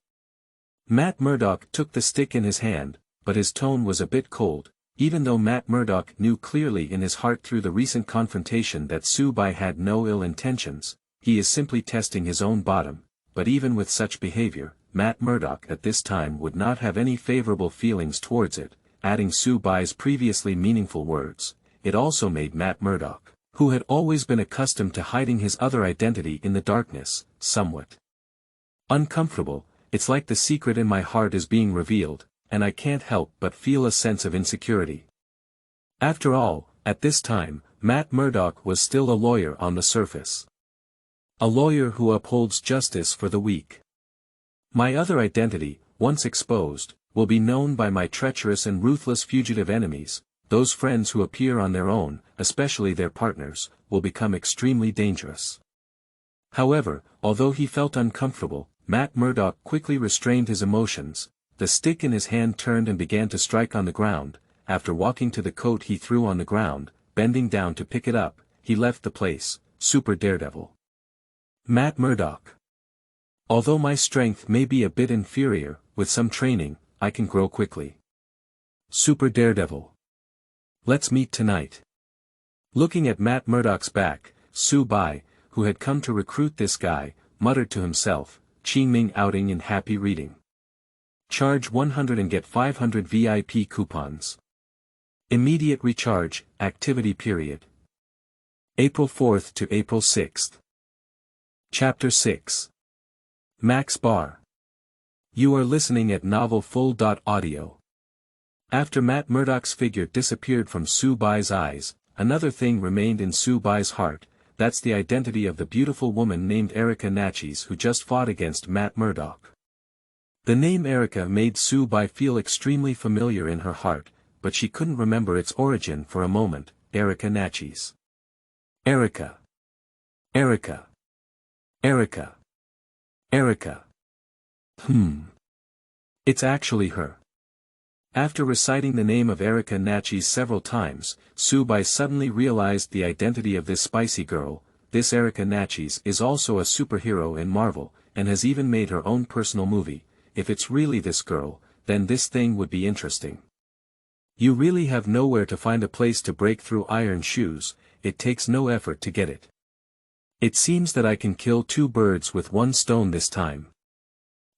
Matt Murdoch took the stick in his hand, but his tone was a bit cold. Even though Matt Murdoch knew clearly in his heart through the recent confrontation that Su Bai had no ill intentions, he is simply testing his own bottom. But even with such behavior, Matt Murdoch at this time would not have any favorable feelings towards it. Adding Su Bai's previously meaningful words, it also made Matt Murdoch, who had always been accustomed to hiding his other identity in the darkness, somewhat uncomfortable. It's like the secret in my heart is being revealed, and I can't help but feel a sense of insecurity. After all, at this time, Matt Murdoch was still a lawyer on the surface. A lawyer who upholds justice for the weak. My other identity, once exposed, will be known by my treacherous and ruthless fugitive enemies. Those friends who appear on their own, especially their partners, will become extremely dangerous. However, although he felt uncomfortable, Matt Murdoch quickly restrained his emotions. The stick in his hand turned and began to strike on the ground. After walking to the coat he threw on the ground, bending down to pick it up, he left the place. Super Daredevil. Matt Murdoch. Although my strength may be a bit inferior, with some training, I can grow quickly. Super Daredevil. Let's meet tonight. Looking at Matt Murdoch's back, Su Bai, who had come to recruit this guy, muttered to himself, "Qingming outing in happy reading. Charge 100 and get 500 VIP coupons. Immediate recharge, activity period. April 4th to April 6th. Chapter 6. Max Bar. You are listening at Novel Full.audio. After Matt Murdoch's figure disappeared from Sue Bai's eyes, another thing remained in Sue Bai's heart, that's the identity of the beautiful woman named Erica Natchez who just fought against Matt Murdoch. The name Erica made Sue Bai feel extremely familiar in her heart, but she couldn't remember its origin for a moment. Erica Natchez. Erica. Erica. Erica. Erica. It's actually her. After reciting the name of Erica Natchez several times, Sue Bai suddenly realized the identity of this spicy girl. This Erica Natchez is also a superhero in Marvel, and has even made her own personal movie. If it's really this girl, then this thing would be interesting. You really have nowhere to find a place to break through iron shoes, it takes no effort to get it. It seems that I can kill two birds with one stone this time.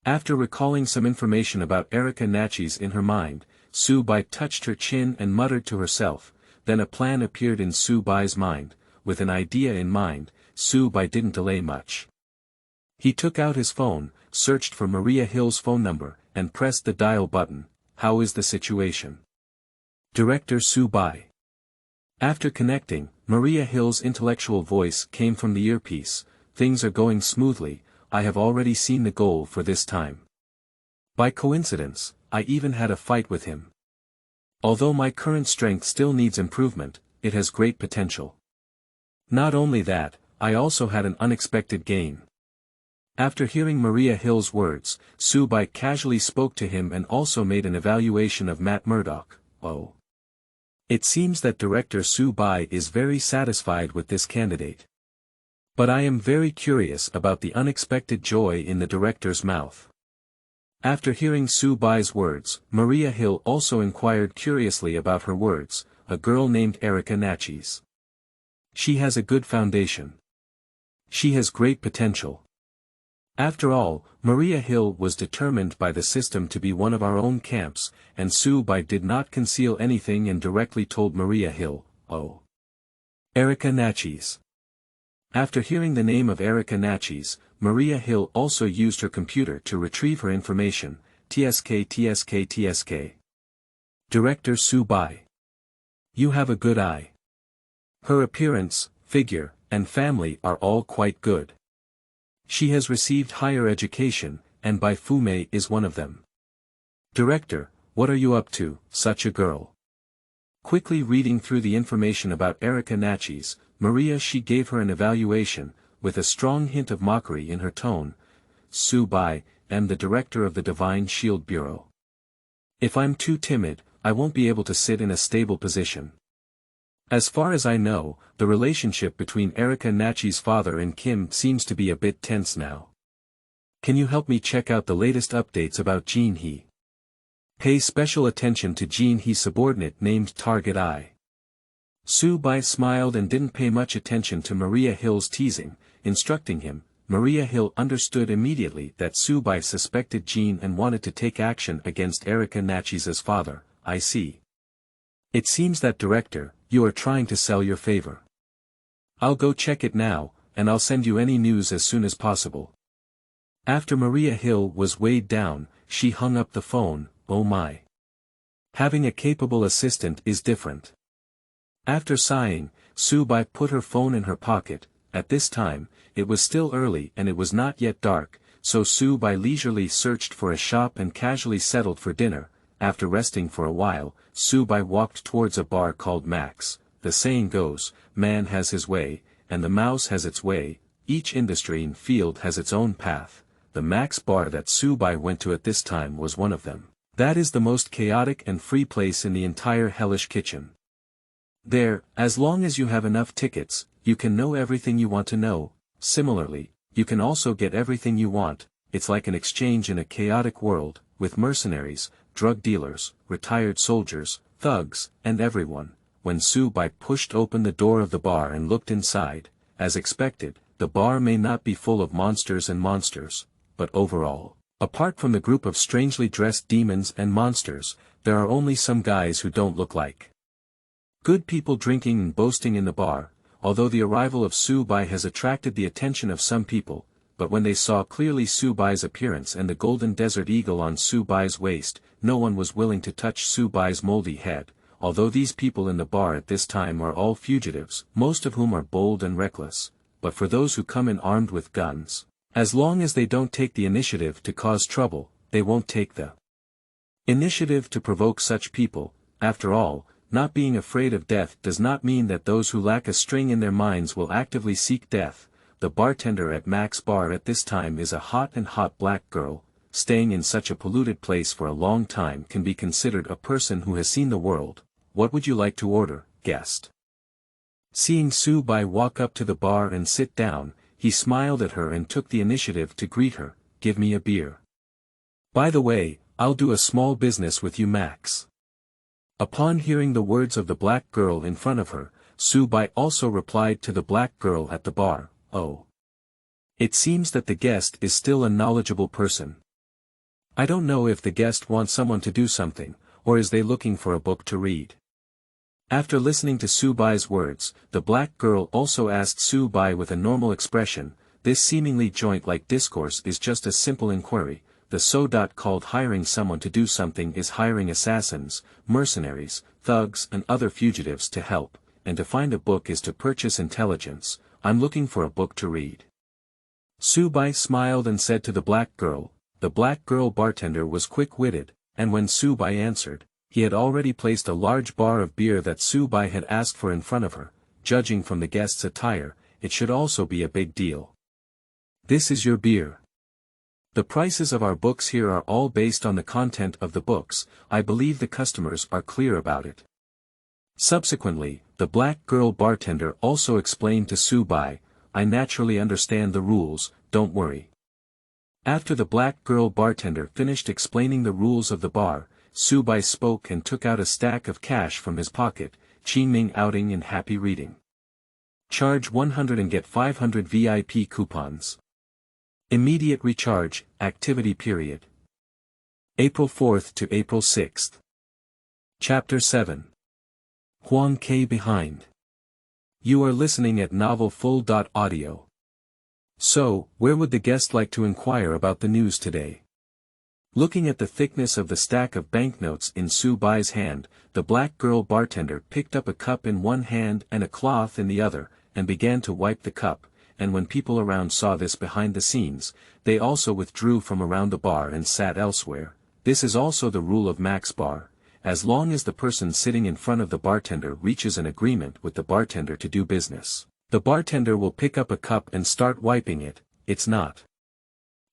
After recalling some information about Erica Natchez in her mind, Sue Bai touched her chin and muttered to herself. Then a plan appeared in Sue Bai's mind. With an idea in mind, Sue Bai didn't delay much. He took out his phone, searched for Maria Hill's phone number, and pressed the dial button. How is the situation? Director Sue Bai. After connecting, Maria Hill's intellectual voice came from the earpiece. Things are going smoothly. I have already seen the goal for this time. By coincidence, I even had a fight with him. Although my current strength still needs improvement, it has great potential. Not only that, I also had an unexpected gain. After hearing Maria Hill's words, Sue Bai casually spoke to him and also made an evaluation of Matt Murdoch. Oh. It seems that Director Sue Bai is very satisfied with this candidate. But I am very curious about the unexpected joy in the director's mouth. After hearing Sue Bai's words, Maria Hill also inquired curiously about her words, a girl named Erica Natchez. She has a good foundation. She has great potential. After all, Maria Hill was determined by the system to be one of our own camps, and Sue Bai did not conceal anything and directly told Maria Hill, oh. Erica Natchez. After hearing the name of Erica Natchez, Maria Hill also used her computer to retrieve her information. TSK. Director Sue Bai. You have a good eye. Her appearance, figure, and family are all quite good. She has received higher education, and Bai Fumei is one of them. Director, what are you up to, such a girl? Quickly reading through the information about Erica Natchez, she gave her an evaluation, with a strong hint of mockery in her tone. Sue Bai, am the director of the Divine Shield Bureau. If I'm too timid, I won't be able to sit in a stable position. As far as I know, the relationship between Erica Natchez's father and Kim seems to be a bit tense now. Can you help me check out the latest updates about Jin He? Pay special attention to Jin He's subordinate named Target Eye. Sue Bai smiled and didn't pay much attention to Maria Hill's teasing, instructing him. Maria Hill understood immediately that Sue Bai suspected Jin and wanted to take action against Erica Natchez's father. I see. It seems that director, you are trying to sell your favor. I'll go check it now, and I'll send you any news as soon as possible. After Maria Hill was weighed down, she hung up the phone. Oh my. Having a capable assistant is different. After sighing, Sue Bai put her phone in her pocket. At this time, it was still early and it was not yet dark, so Sue Bai leisurely searched for a shop and casually settled for dinner. After resting for a while, Sue Bai walked towards a bar called Max. The saying goes, man has his way, and the mouse has its way. Each industry and field has its own path. The Max bar that Sue Bai went to at this time was one of them. That is the most chaotic and free place in the entire hellish kitchen. There, as long as you have enough tickets, you can know everything you want to know. Similarly, you can also get everything you want. It's like an exchange in a chaotic world, with mercenaries, drug dealers, retired soldiers, thugs, and everyone. When Sue Bai pushed open the door of the bar and looked inside, as expected, the bar may not be full of monsters, but overall, Apart from the group of strangely dressed demons and monsters, there are only some guys who don't look like good people drinking and boasting in the bar, although the arrival of Su Bai has attracted the attention of some people, but when they saw clearly Su Bai's appearance and the golden desert eagle on Su Bai's waist, no one was willing to touch Su Bai's moldy head, although these people in the bar at this time are all fugitives, most of whom are bold and reckless, but for those who come in armed with guns, as long as they don't take the initiative to cause trouble, they won't take the initiative to provoke such people. After all, not being afraid of death does not mean that those who lack a string in their minds will actively seek death. The bartender at Mac's bar at this time is a hot black girl. Staying in such a polluted place for a long time can be considered a person who has seen the world. What would you like to order, guest? Seeing Su Bai walk up to the bar and sit down, he smiled at her and took the initiative to greet her. Give me a beer. By the way, I'll do a small business with you, Max. Upon hearing the words of the black girl in front of her, Su Bai also replied to the black girl at the bar, oh. It seems that the guest is still a knowledgeable person. I don't know if the guest wants someone to do something, or is they looking for a book to read. After listening to Su Bai's words, the black girl also asked Su Bai with a normal expression, this seemingly joint-like discourse is just a simple inquiry. The so called hiring someone to do something is hiring assassins, mercenaries, thugs and other fugitives to help, and to find a book is to purchase intelligence. I'm looking for a book to read. Su Bai smiled and said to the black girl. The black girl bartender was quick-witted, and when Su Bai answered, he had already placed a large bar of beer that Su Bai had asked for in front of her. Judging from the guest's attire, it should also be a big deal. This is your beer. The prices of our books here are all based on the content of the books. I believe the customers are clear about it. Subsequently, the black girl bartender also explained to Su Bai, I naturally understand the rules, don't worry. After the black girl bartender finished explaining the rules of the bar, Su Bai spoke and took out a stack of cash from his pocket, Qingming outing and happy reading. Charge 100 and get 500 VIP coupons. Immediate recharge, activity period. April 4th to April 6th. Chapter 7. Huang K behind. You are listening at novelfull.audio. So, where would the guest like to inquire about the news today? Looking at the thickness of the stack of banknotes in Su Bai's hand, the black girl bartender picked up a cup in one hand and a cloth in the other, and began to wipe the cup, and when people around saw this behind the scenes, they also withdrew from around the bar and sat elsewhere. This is also the rule of Mac's bar. As long as the person sitting in front of the bartender reaches an agreement with the bartender to do business, the bartender will pick up a cup and start wiping it. It's not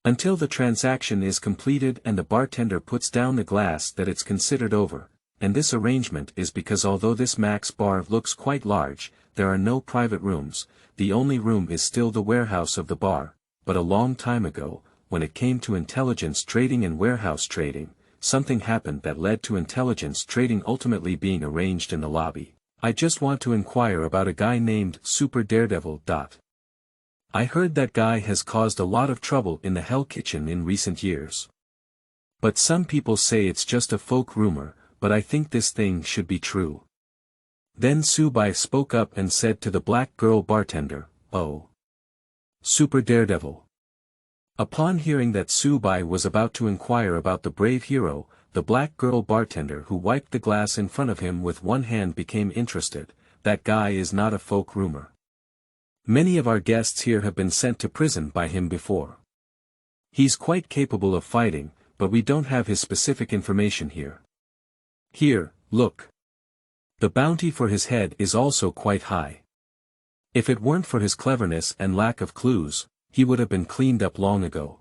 until the transaction is completed and the bartender puts down the glass that it's considered over, and this arrangement is because although this Mac's bar looks quite large, there are no private rooms, the only room is still the warehouse of the bar. But a long time ago, when it came to intelligence trading and warehouse trading, something happened that led to intelligence trading ultimately being arranged in the lobby. I just want to inquire about a guy named Super Daredevil. I heard that guy has caused a lot of trouble in the Hell Kitchen in recent years. But some people say it's just a folk rumor, but I think this thing should be true. Then Su Bai spoke up and said to the black girl bartender, oh. Super Daredevil. Upon hearing that Su Bai was about to inquire about the brave hero, the black girl bartender who wiped the glass in front of him with one hand became interested. That guy is not a folk rumor. Many of our guests here have been sent to prison by him before. He's quite capable of fighting, but we don't have his specific information here. Here, look. The bounty for his head is also quite high. If it weren't for his cleverness and lack of clues, he would have been cleaned up long ago.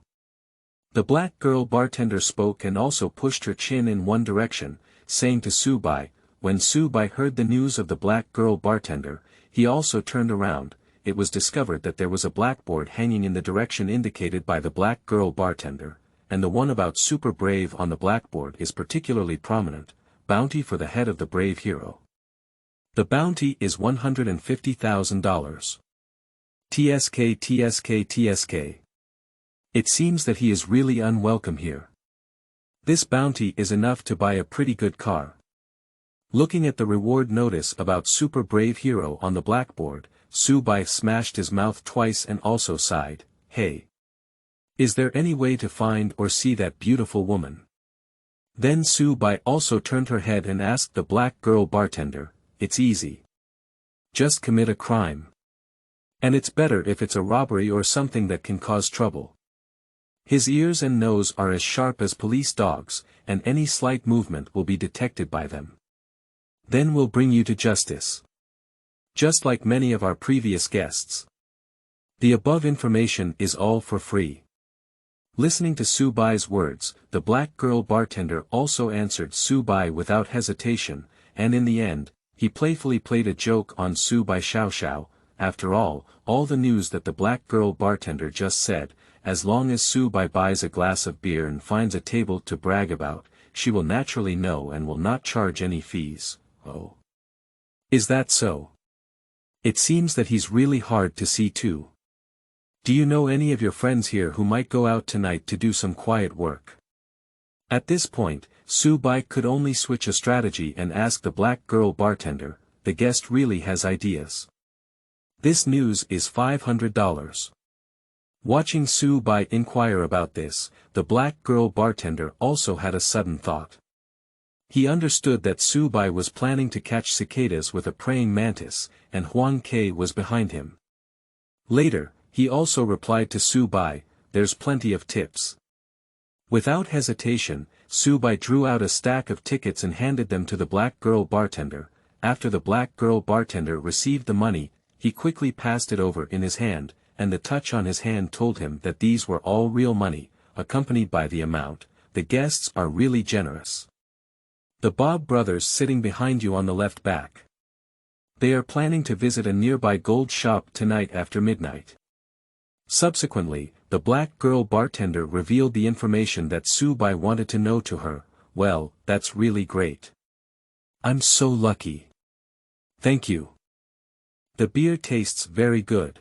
The black girl bartender spoke and also pushed her chin in one direction, saying to Su Bai, when Su Bai heard the news of the black girl bartender, he also turned around. It was discovered that there was a blackboard hanging in the direction indicated by the black girl bartender, and the one about Super Brave on the blackboard is particularly prominent, bounty for the head of the brave hero. The bounty is $150,000. TSK TSK TSK. It seems that he is really unwelcome here. This bounty is enough to buy a pretty good car. Looking at the reward notice about super brave hero on the blackboard, Su Bai smashed his mouth twice and also sighed, "Hey. Is there any way to find or see that beautiful woman?" Then Su Bai also turned her head and asked the black girl bartender, "It's easy. Just commit a crime. And it's better if it's a robbery or something that can cause trouble. His ears and nose are as sharp as police dogs, and any slight movement will be detected by them. Then we'll bring you to justice. Just like many of our previous guests. The above information is all for free." Listening to Su Bai's words, the black girl bartender also answered Su Bai without hesitation, and in the end, he playfully played a joke on Su Bai Xiao Xiao. After all the news that the black girl bartender just said, as long as Su Bai buys a glass of beer and finds a table to brag about, she will naturally know and will not charge any fees. Oh. Is that so? It seems that he's really hard to see too. Do you know any of your friends here who might go out tonight to do some quiet work? At this point, Su Bai could only switch a strategy and ask the black girl bartender, "The guest really has ideas. This news is $500. Watching Su Bai inquire about this, the black girl bartender also had a sudden thought. He understood that Su Bai was planning to catch cicadas with a praying mantis, and Huang Ke was behind him. Later, he also replied to Su Bai, "There's plenty of tips." Without hesitation, Su Bai drew out a stack of tickets and handed them to the black girl bartender. After the black girl bartender received the money, he quickly passed it over in his hand, and the touch on his hand told him that these were all real money, accompanied by the amount. "The guests are really generous. The Bob brothers sitting behind you on the left back. They are planning to visit a nearby gold shop tonight after midnight." Subsequently, the black girl bartender revealed the information that Su Bai wanted to know to her. "Well, that's really great. I'm so lucky. Thank you. The beer tastes very good."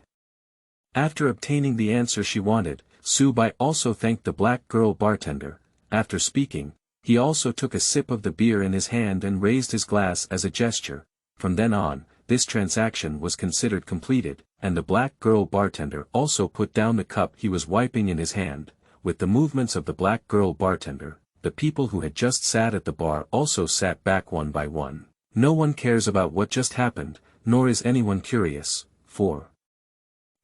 After obtaining the answer she wanted, Su Bai also thanked the black girl bartender. After speaking, he also took a sip of the beer in his hand and raised his glass as a gesture. From then on, this transaction was considered completed, and the black girl bartender also put down the cup he was wiping in his hand. With the movements of the black girl bartender, the people who had just sat at the bar also sat back one by one. No one cares about what just happened, nor is anyone curious, for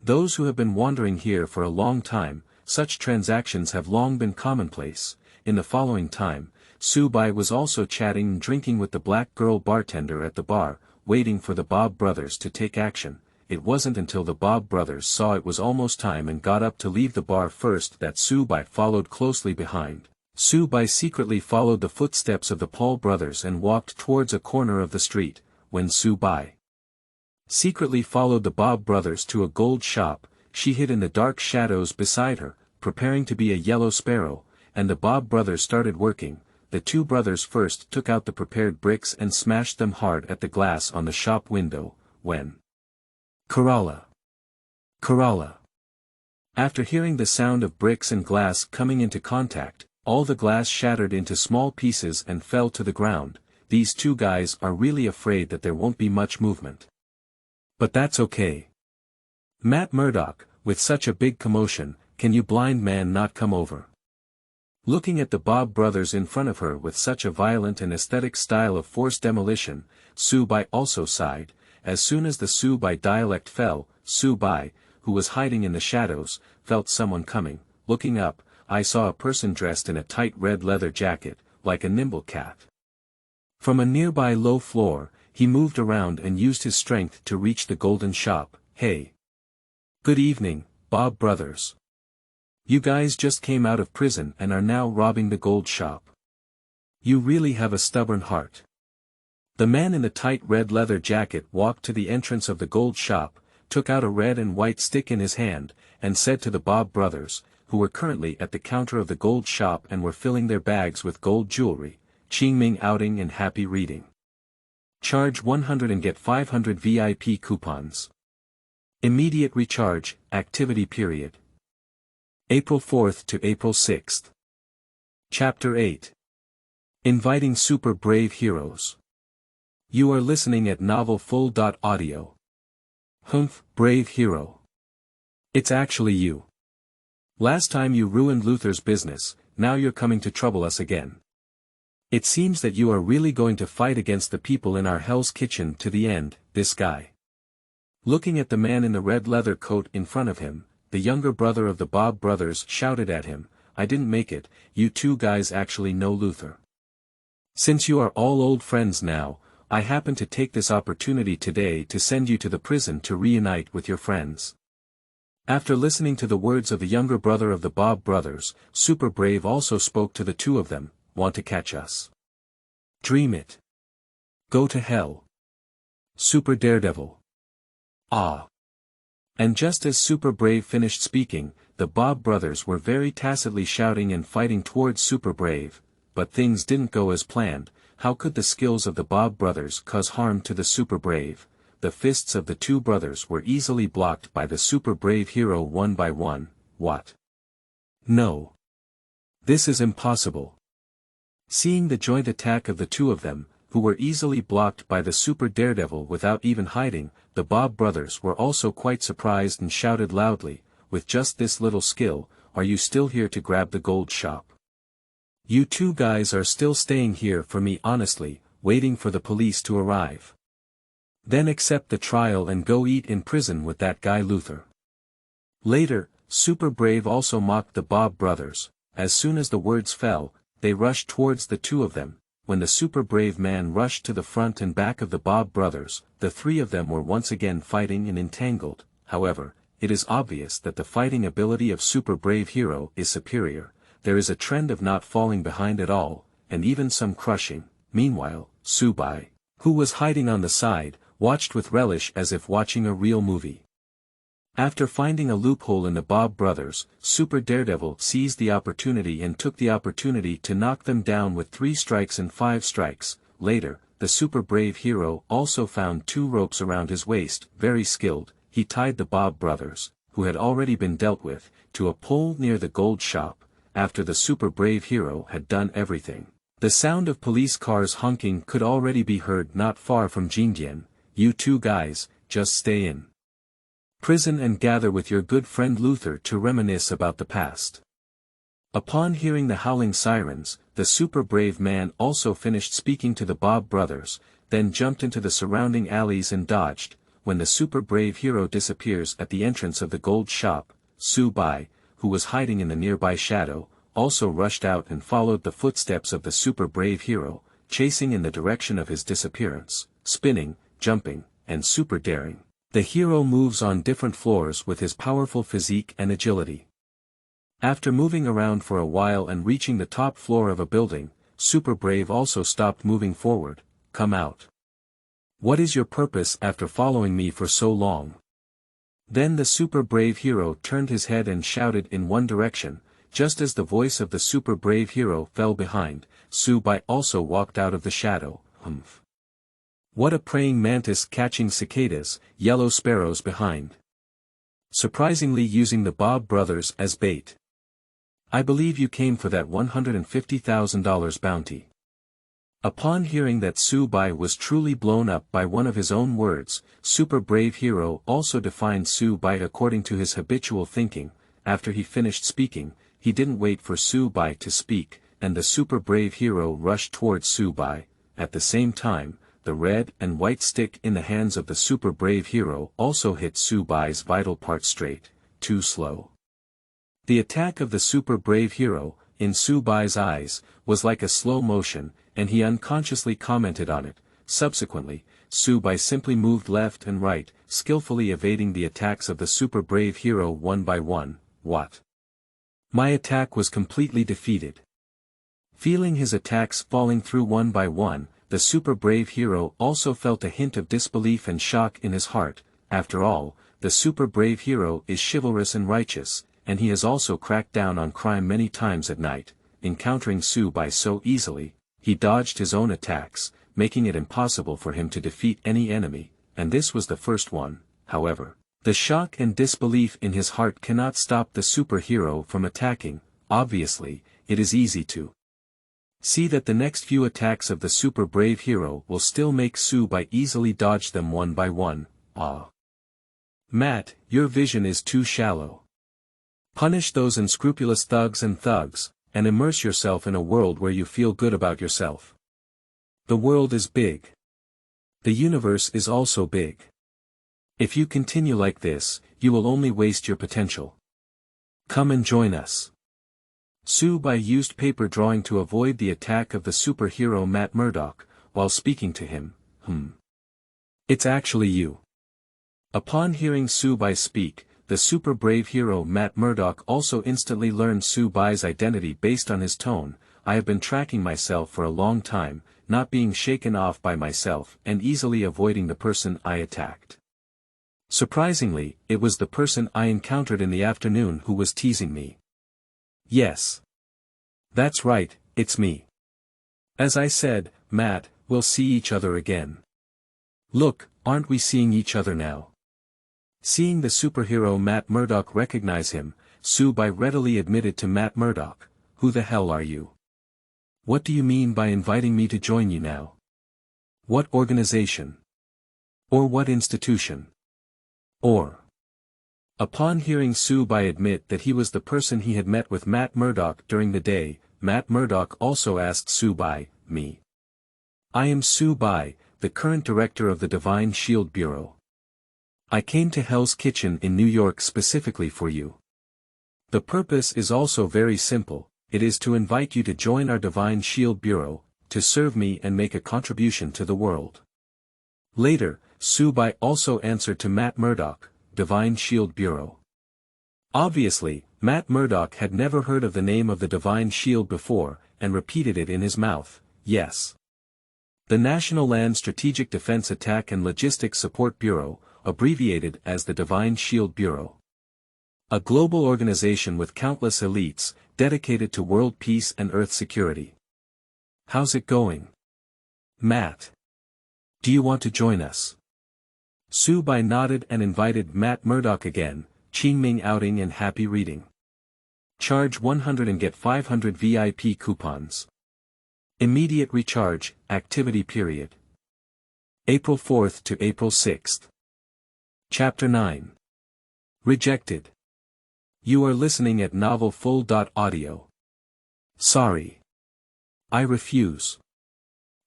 those who have been wandering here for a long time, such transactions have long been commonplace. In the following time, Su Bai was also chatting and drinking with the black girl bartender at the bar, waiting for the Bob brothers to take action. It wasn't until the Bob brothers saw it was almost time and got up to leave the bar first that Su Bai followed closely behind. Su Bai secretly followed the footsteps of the Paul brothers and walked towards a corner of the street. When Su Bai secretly followed the Bob brothers to a gold shop, she hid in the dark shadows beside her, preparing to be a yellow sparrow, and the Bob brothers started working. The two brothers first took out the prepared bricks and smashed them hard at the glass on the shop window, when Kerala! Kerala! After hearing the sound of bricks and glass coming into contact, all the glass shattered into small pieces and fell to the ground. These two guys are really afraid that there won't be much movement. But that's okay. Matt Murdoch, with such a big commotion, can you blind man not come over? Looking at the Bob brothers in front of her with such a violent and aesthetic style of forced demolition, Su Bai also sighed. As soon as the Su Bai dialect fell, Su Bai, who was hiding in the shadows, felt someone coming. Looking up, I saw a person dressed in a tight red leather jacket, like a nimble cat. From a nearby low floor, he moved around and used his strength to reach the golden shop. Hey! Good evening, Bob brothers. You guys just came out of prison and are now robbing the gold shop. You really have a stubborn heart. The man in the tight red leather jacket walked to the entrance of the gold shop, took out a red and white stick in his hand, and said to the Bob brothers, who were currently at the counter of the gold shop and were filling their bags with gold jewelry, Qingming outing and happy reading. Charge 100 and get 500 VIP coupons. Immediate recharge, activity period. April 4th to April 6th. Chapter 8. Inviting Super Brave Heroes. You are listening at Novel Full.audio. Humph, brave hero. It's actually you. Last time you ruined Luther's business, now you're coming to trouble us again. It seems that you are really going to fight against the people in our Hell's Kitchen to the end, this guy. Looking at the man in the red leather coat in front of him, the younger brother of the Bob brothers shouted at him, I didn't make it, you two guys actually know Luther. Since you are all old friends now, I happen to take this opportunity today to send you to the prison to reunite with your friends. After listening to the words of the younger brother of the Bob brothers, Super Brave also spoke to the two of them, want to catch us? Dream it. Go to hell. Super Daredevil. Ah. And just as Super Brave finished speaking, the Bob brothers were very tacitly shouting and fighting towards Super Brave, but things didn't go as planned. How could the skills of the Bob brothers cause harm to the Super Brave? The fists of the two brothers were easily blocked by the Super Brave hero one by one. What? No. This is impossible. Seeing the joint attack of the two of them, who were easily blocked by the Super Daredevil without even hiding, the Bob brothers were also quite surprised and shouted loudly, with just this little skill, are you still here to grab the gold shop? You two guys are still staying here for me honestly, waiting for the police to arrive. Then accept the trial and go eat in prison with that guy Luther. Later, Super Brave also mocked the Bob brothers. As soon as the words fell, they rushed towards the two of them. When the Super Brave man rushed to the front and back of the Bob brothers, the three of them were once again fighting and entangled. However, it is obvious that the fighting ability of Super Brave hero is superior. There is a trend of not falling behind at all, and even some crushing. Meanwhile, Subai, who was hiding on the side, watched with relish as if watching a real movie. After finding a loophole in the Bob brothers, Super Daredevil seized the opportunity and took the opportunity to knock them down with 3 strikes and 5 strikes. Later, the Super Brave hero also found 2 ropes around his waist, very skilled. He tied the Bob brothers, who had already been dealt with, to a pole near the gold shop. After the Super Brave hero had done everything, the sound of police cars honking could already be heard not far from Jingdian. You two guys, just stay in prison and gather with your good friend Luther to reminisce about the past. Upon hearing the howling sirens, the Super Brave man also finished speaking to the Bob brothers, then jumped into the surrounding alleys and dodged. When the Super Brave hero disappears at the entrance of the gold shop, Subai, who was hiding in the nearby shadow, also rushed out and followed the footsteps of the Super Brave hero, chasing in the direction of his disappearance, spinning, jumping, and super daring. The hero moves on different floors with his powerful physique and agility. After moving around for a while and reaching the top floor of a building, Super Brave also stopped moving forward. Come out. What is your purpose after following me for so long? Then the Super Brave hero turned his head and shouted in one direction. Just as the voice of the Super Brave hero fell behind, Subai also walked out of the shadow. Humph. What a praying mantis catching cicadas, yellow sparrows behind. Surprisingly using the Bob brothers as bait. I believe you came for that $150,000 bounty. Upon hearing that Subai was truly blown up by one of his own words, Super Brave hero also defined Subai according to his habitual thinking. After he finished speaking, he didn't wait for Subai to speak, and the Super Brave hero rushed towards Subai. At the same time, the red and white stick in the hands of the Super Brave hero also hit Subai's vital part straight. Too slow. The attack of the Super Brave hero, in Subai's eyes, was like a slow motion, and he unconsciously commented on it. Subsequently, Subai simply moved left and right, skillfully evading the attacks of the Super Brave hero one by one. What? My attack was completely defeated. Feeling his attacks falling through one by one, the Super Brave hero also felt a hint of disbelief and shock in his heart. After all, the Super Brave hero is chivalrous and righteous, and he has also cracked down on crime many times at night. Encountering Subai so easily, he dodged his own attacks, making it impossible for him to defeat any enemy, and this was the first one. However, The shock and disbelief in his heart cannot stop the superhero from attacking. Obviously, it is easy to see that the next few attacks of the super brave hero will still make Su-Bai easily dodge them one by one. Matt, your vision is too shallow. Punish those unscrupulous thugs, and immerse yourself in a world where you feel good about yourself. The world is big. The universe is also big. If you continue like this, you will only waste your potential. Come and join us. Su-Bai used paper drawing to avoid the attack of the superhero Matt Murdoch, while speaking to him. It's actually you. Upon hearing Su-Bai speak, the super brave hero Matt Murdoch also instantly learned Su-Bai's identity based on his tone. I have been tracking myself for a long time, not being shaken off by myself and easily avoiding the person I attacked. Surprisingly, it was the person I encountered in the afternoon who was teasing me. Yes. That's right, it's me. As I said, Matt, we'll see each other again. Look, aren't we seeing each other now? Seeing the superhero Matt Murdoch recognize him, Su-Bai readily admitted to Matt Murdoch, who the hell are you? What do you mean by inviting me to join you now? What organization? Or what institution? Or. Upon hearing Su-Bai admit that he was the person he had met with Matt Murdoch during the day, Matt Murdoch also asked Su-Bai, me. I am Su-Bai, the current director of the Divine Shield Bureau. I came to Hell's Kitchen in New York specifically for you. The purpose is also very simple, it is to invite you to join our Divine Shield Bureau, to serve me and make a contribution to the world. Later, Su-Bai also answered to Matt Murdoch, Divine Shield Bureau. Obviously, Matt Murdoch had never heard of the name of the Divine Shield before, and repeated it in his mouth, yes. The National Land Strategic Defense Attack and Logistics Support Bureau, abbreviated as the Divine Shield Bureau. A global organization with countless elites, dedicated to world peace and Earth security. How's it going? Matt. Do you want to join us? Su-Bai nodded and invited Matt Murdoch again, Qingming outing and happy reading. Charge 100 and get 500 VIP coupons. Immediate recharge, activity period. April 4th to April 6th. Chapter 9. Rejected. You are listening at novelfull.audio. Sorry. I refuse.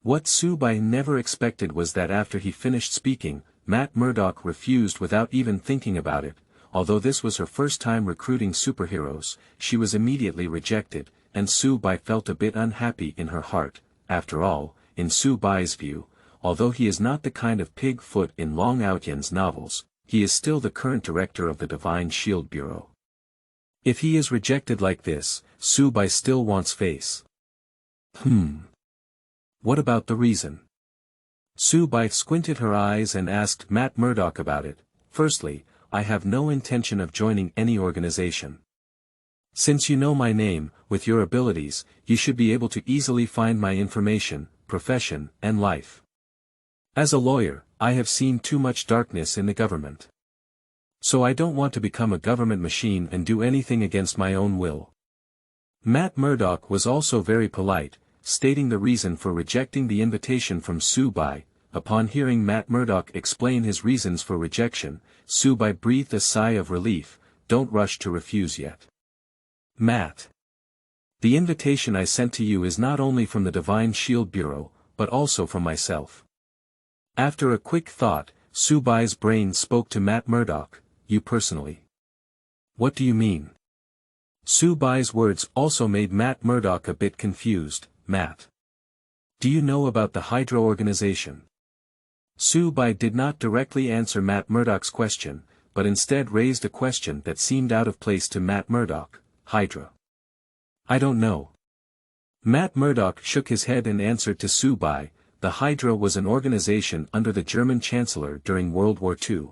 What Su-Bai never expected was that after he finished speaking, Matt Murdoch refused without even thinking about it. Although this was her first time recruiting superheroes, she was immediately rejected, and Su-Bai felt a bit unhappy in her heart. After all, in Su-Bai's view, although he is not the kind of pig foot in Long Outyen's novels, he is still the current director of the Divine Shield Bureau. If he is rejected like this, Su-Bai still wants face. What about the reason? Su-Bai squinted her eyes and asked Matt Murdoch about it. Firstly, I have no intention of joining any organization. Since you know my name, with your abilities, you should be able to easily find my information, profession, and life. As a lawyer, I have seen too much darkness in the government. So I don't want to become a government machine and do anything against my own will. Matt Murdoch was also very polite, stating the reason for rejecting the invitation from Su-Bai. Upon hearing Matt Murdoch explain his reasons for rejection, Su-Bai breathed a sigh of relief. Don't rush to refuse yet. Matt. The invitation I sent to you is not only from the Divine Shield Bureau, but also from myself. After a quick thought, Su-Bai's brain spoke to Matt Murdoch, you personally. What do you mean? Su-Bai's words also made Matt Murdoch a bit confused. Matt. Do you know about the Hydra organization? Su-Bai did not directly answer Matt Murdoch's question, but instead raised a question that seemed out of place to Matt Murdoch. Hydra. I don't know. Matt Murdoch shook his head and answered to Su-Bai, the Hydra was an organization under the German Chancellor during World War II.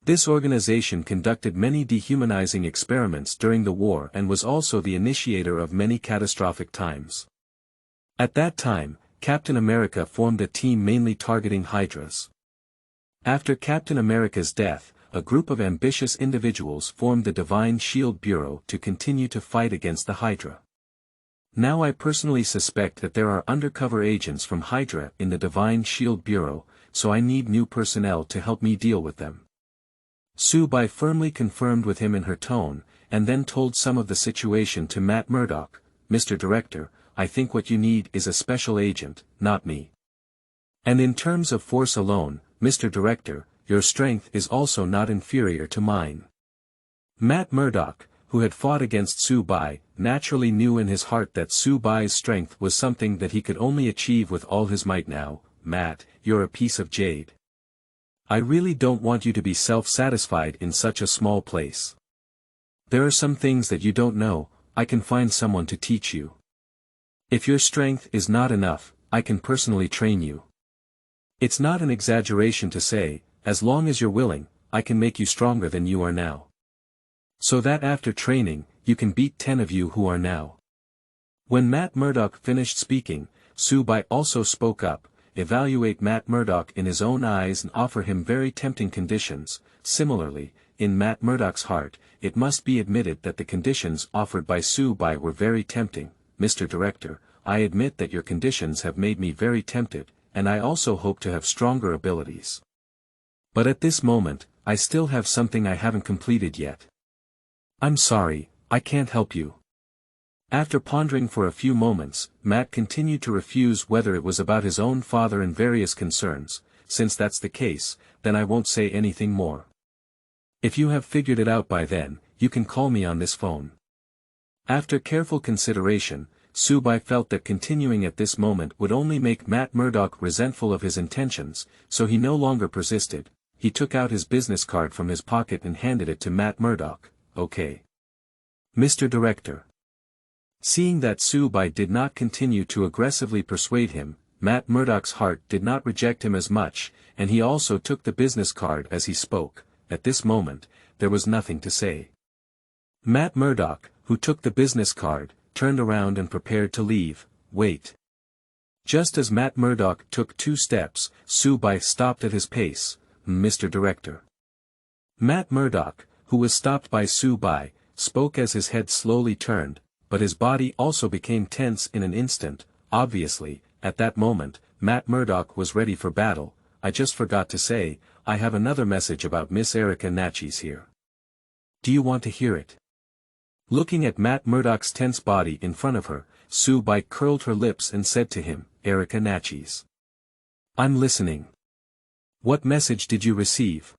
This organization conducted many dehumanizing experiments during the war and was also the initiator of many catastrophic times. At that time, Captain America formed a team mainly targeting Hydras. After Captain America's death, a group of ambitious individuals formed the Divine Shield Bureau to continue to fight against the Hydra. Now I personally suspect that there are undercover agents from Hydra in the Divine Shield Bureau, so I need new personnel to help me deal with them. Sue Bai firmly confirmed with him in her tone, and then told some of the situation to Matt Murdoch. Mr. Director, I think what you need is a special agent, not me. And in terms of force alone, Mr. Director, your strength is also not inferior to mine. Matt Murdoch, who had fought against Sue Bai, naturally knew in his heart that Sue Bai's strength was something that he could only achieve with all his might. Now, Matt, you're a piece of jade. I really don't want you to be self-satisfied in such a small place. There are some things that you don't know, I can find someone to teach you. If your strength is not enough, I can personally train you. It's not an exaggeration to say, as long as you're willing, I can make you stronger than you are now. So that after training, you can beat 10 of you who are now. When Matt Murdoch finished speaking, Sue Bai also spoke up, evaluate Matt Murdoch in his own eyes and offer him very tempting conditions. Similarly, in Matt Murdoch's heart, it must be admitted that the conditions offered by Sue Bai were very tempting. Mr. Director, I admit that your conditions have made me very tempted, and I also hope to have stronger abilities. But at this moment, I still have something I haven't completed yet. I'm sorry, I can't help you. After pondering for a few moments, Matt continued to refuse whether it was about his own father and various concerns. Since that's the case, then I won't say anything more. If you have figured it out by then, you can call me on this phone. After careful consideration, Sue Bai felt that continuing at this moment would only make Matt Murdoch resentful of his intentions, so he no longer persisted. He took out his business card from his pocket and handed it to Matt Murdoch. Okay. Mr. Director. Seeing that Sue Bai did not continue to aggressively persuade him, Matt Murdoch's heart did not reject him as much, and he also took the business card as he spoke. At this moment, there was nothing to say. Matt Murdoch, who took the business card, turned around and prepared to leave. Wait. Just as Matt Murdoch took 2 steps, Sue Bai stopped at his pace. Mr. Director. Matt Murdoch, who was stopped by Sue Bai, spoke as his head slowly turned, but his body also became tense in an instant. Obviously, at that moment, Matt Murdoch was ready for battle. I just forgot to say, I have another message about Miss Erica Natchez here. Do you want to hear it? Looking at Matt Murdoch's tense body in front of her, Sue Bai curled her lips and said to him, Erica Natchez. I'm listening. What message did you receive?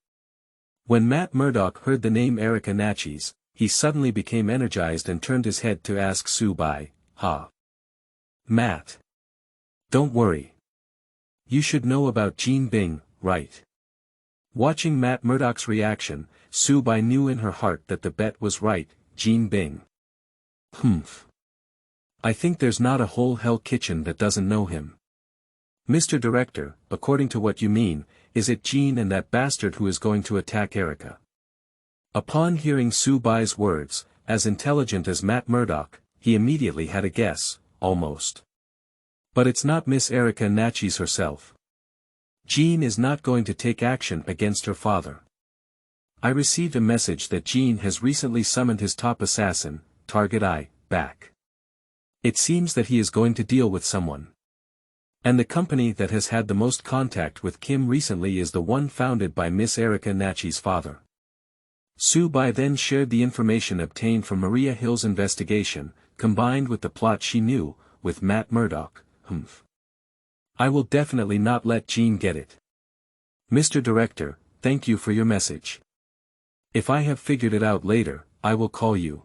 When Matt Murdoch heard the name Erica Natchez, he suddenly became energized and turned his head to ask Sue Bai, Matt. Don't worry. You should know about Jean Bing, right? Watching Matt Murdoch's reaction, Sue Bai knew in her heart that the bet was right. Jean Bing. I think there's not a whole hell kitchen that doesn't know him. Mr. Director, according to what you mean, is it Jean and that bastard who is going to attack Erica? Upon hearing Sue Bai's words, as intelligent as Matt Murdoch, he immediately had a guess, almost. But it's not Miss Erica Natchez herself. Jean is not going to take action against her father. I received a message that Jean has recently summoned his top assassin, Target I, back. It seems that he is going to deal with someone. And the company that has had the most contact with Kim recently is the one founded by Miss Erica Natchez's father. Sue Bai then shared the information obtained from Maria Hill's investigation, combined with the plot she knew, with Matt Murdoch. I will definitely not let Jean get it. Mr. Director, thank you for your message. If I have figured it out later, I will call you.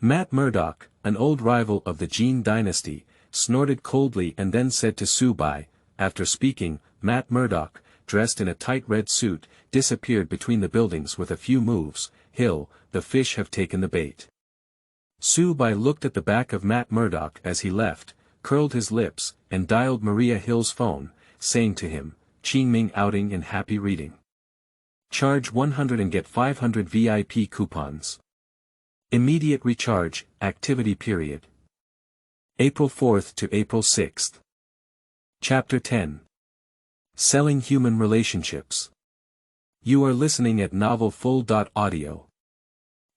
Matt Murdoch, an old rival of the Jean dynasty, snorted coldly and then said to Sue Bai. After speaking, Matt Murdoch, dressed in a tight red suit, disappeared between the buildings with a few moves. Hill, the fish have taken the bait. Sue Bai looked at the back of Matt Murdoch as he left, curled his lips, and dialed Maria Hill's phone, saying to him, Qingming outing and happy reading. Charge 100 and get 500 VIP coupons. Immediate recharge, activity period. April 4th to April 6th. Chapter 10. Selling Human Relationships. You are listening at Novel Full. Audio.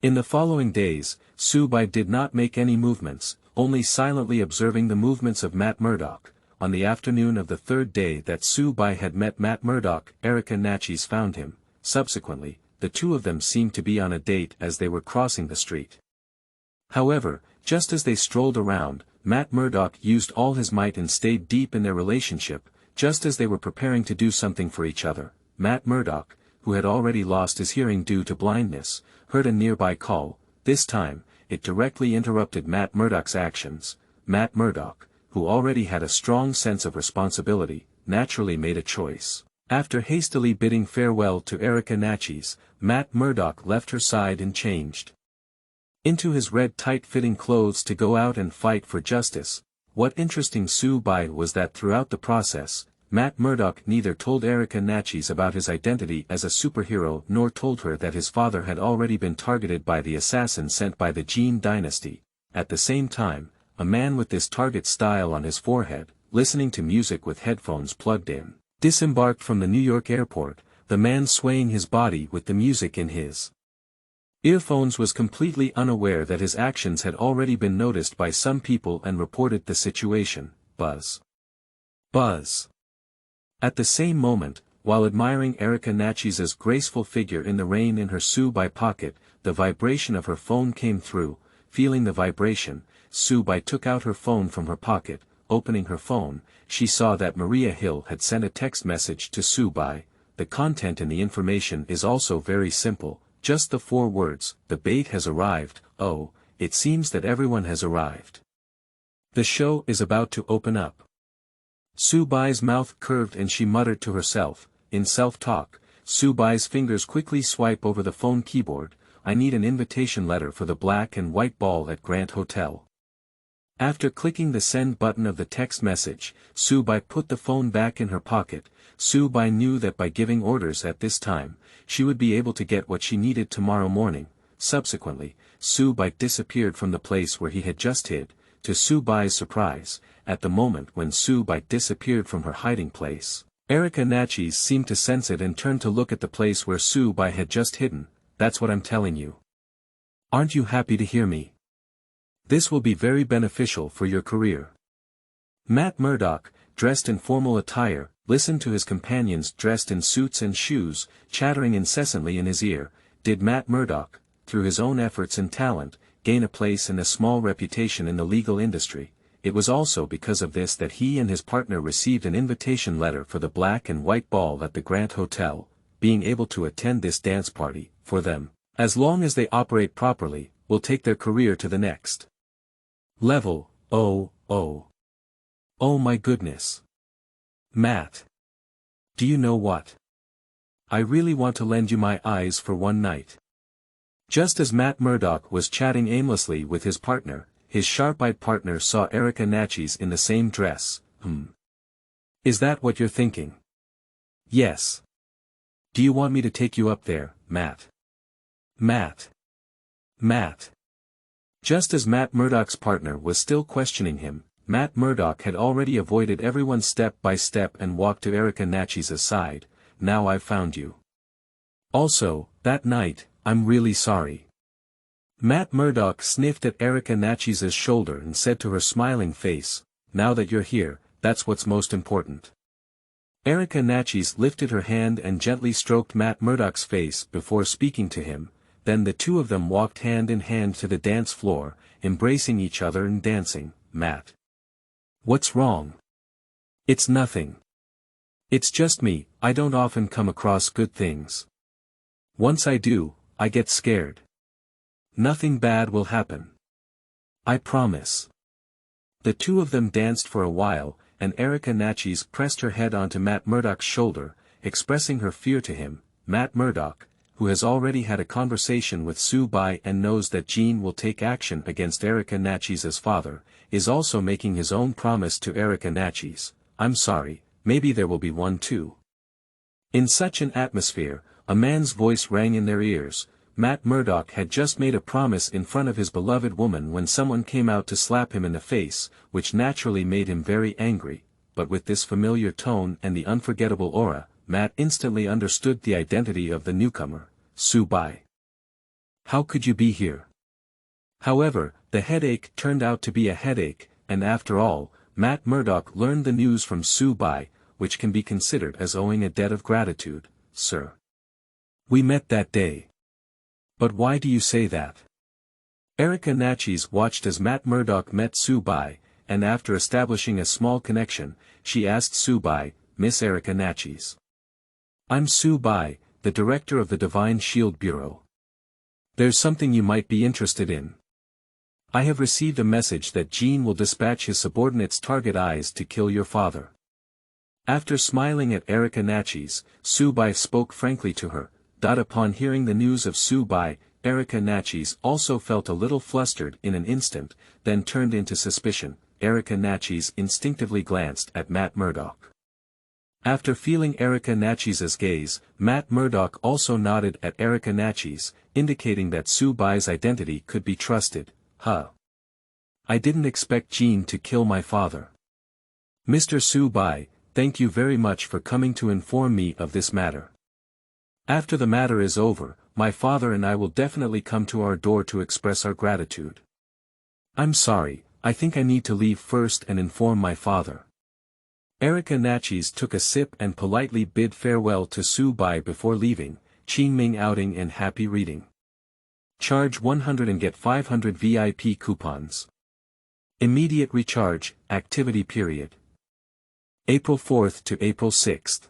In the following days, Su-bai did not make any movements, only silently observing the movements of Matt Murdoch. On the afternoon of the third day that Su-bai had met Matt Murdoch, Erica Natchez found him. Subsequently, the two of them seemed to be on a date as they were crossing the street. However, just as they strolled around, Matt Murdoch used all his might and stayed deep in their relationship. Just as they were preparing to do something for each other, Matt Murdoch, who had already lost his hearing due to blindness, heard a nearby call. This time, it directly interrupted Matt Murdoch's actions. Matt Murdoch, who already had a strong sense of responsibility, naturally made a choice. After hastily bidding farewell to Erica Natchez, Matt Murdoch left her side and changed into his red tight-fitting clothes to go out and fight for justice. What interesting Su-bai was that throughout the process, Matt Murdoch neither told Erica Natchez about his identity as a superhero nor told her that his father had already been targeted by the assassin sent by the Jin dynasty. At the same time, a man with this target style on his forehead, listening to music with headphones plugged in, disembarked from the New York airport, the man swaying his body with the music in his earphones was completely unaware that his actions had already been noticed by some people and reported the situation. Buzz. Buzz. At the same moment, while admiring Erica Natchez's graceful figure in the rain in her Su-bai pocket, the vibration of her phone came through. Feeling the vibration, Su-bai took out her phone from her pocket. Opening her phone, she saw that Maria Hill had sent a text message to Su-bai. The content in the information is also very simple, just the 4 words, "The bait has arrived." Oh, it seems that everyone has arrived. The show is about to open up. Su-bai's mouth curved and she muttered to herself, in self-talk. Su-bai's fingers quickly swipe over the phone keyboard. I need an invitation letter for the black and white ball at Grant Hotel. After clicking the send button of the text message, Su-bai put the phone back in her pocket. Su-bai knew that by giving orders at this time, she would be able to get what she needed tomorrow morning. Subsequently, Su-bai disappeared from the place where he had just hid. To Su-bai's surprise, at the moment when Su-bai disappeared from her hiding place, Erica Natchez seemed to sense it and turned to look at the place where Su-bai had just hidden. That's what I'm telling you. Aren't you happy to hear me? This will be very beneficial for your career. Matt Murdoch, dressed in formal attire, listened to his companions dressed in suits and shoes, chattering incessantly in his ear. Did Matt Murdoch, through his own efforts and talent, gain a place and a small reputation in the legal industry? It was also because of this that he and his partner received an invitation letter for the black and white ball at the Grant Hotel. Being able to attend this dance party, for them, as long as they operate properly, will take their career to the next level. Oh my goodness. Matt. Do you know what? I really want to lend you my eyes for one night. Just as Matt Murdoch was chatting aimlessly with his partner, his sharp-eyed partner saw Erica Natchez in the same dress. Is that what you're thinking? Yes. Do you want me to take you up there, Matt? Matt. Just as Matt Murdoch's partner was still questioning him, Matt Murdoch had already avoided everyone step by step and walked to Erica Natchez's side. Now I've found you. Also, that night, I'm really sorry. Matt Murdoch sniffed at Erica Natchez's shoulder and said to her smiling face, now that you're here, that's what's most important. Erica Natchez lifted her hand and gently stroked Matt Murdoch's face before speaking to him. Then the two of them walked hand in hand to the dance floor, embracing each other and dancing. Matt. What's wrong? It's nothing. It's just me, I don't often come across good things. Once I do, I get scared. Nothing bad will happen. I promise. The two of them danced for a while, and Erica Natchez pressed her head onto Matt Murdoch's shoulder, expressing her fear to him. Matt Murdoch, who has already had a conversation with Su-bai and knows that Jean will take action against Erica Natchez's father, is also making his own promise to Erica Natchez. I'm sorry, maybe there will be one too. In such an atmosphere, a man's voice rang in their ears. Matt Murdoch had just made a promise in front of his beloved woman when someone came out to slap him in the face, which naturally made him very angry, but with this familiar tone and the unforgettable aura, Matt instantly understood the identity of the newcomer, Su Bai. How could you be here? However, the headache turned out to be a headache, and after all, Matt Murdoch learned the news from Su Bai, which can be considered as owing a debt of gratitude, sir. We met that day. But why do you say that? Erica Natchez watched as Matt Murdoch met Su Bai, and after establishing a small connection, she asked Su Bai, Miss Erica Natchez. I'm Su Bai, the director of the Divine Shield Bureau. There's something you might be interested in. I have received a message that Jean will dispatch his subordinates Target Eyes to kill your father. After smiling at Erica Natchez, Su Bai spoke frankly to her. Upon hearing the news of Su Bai, Erica Natchez also felt a little flustered in an instant, then turned into suspicion. Erica Natchez instinctively glanced at Matt Murdoch. After feeling Erica Natchez's gaze, Matt Murdoch also nodded at Erica Natchez, indicating that Su Bai's identity could be trusted. I didn't expect Jean to kill my father. Mr. Su Bai, thank you very much for coming to inform me of this matter. After the matter is over, my father and I will definitely come to our door to express our gratitude. I'm sorry, I think I need to leave first and inform my father. Erica Natchez took a sip and politely bid farewell to Su Bai before leaving, Qin Ming outing and happy reading. Charge 100 and get 500 VIP coupons. Immediate recharge, activity period. April 4th to April 6th.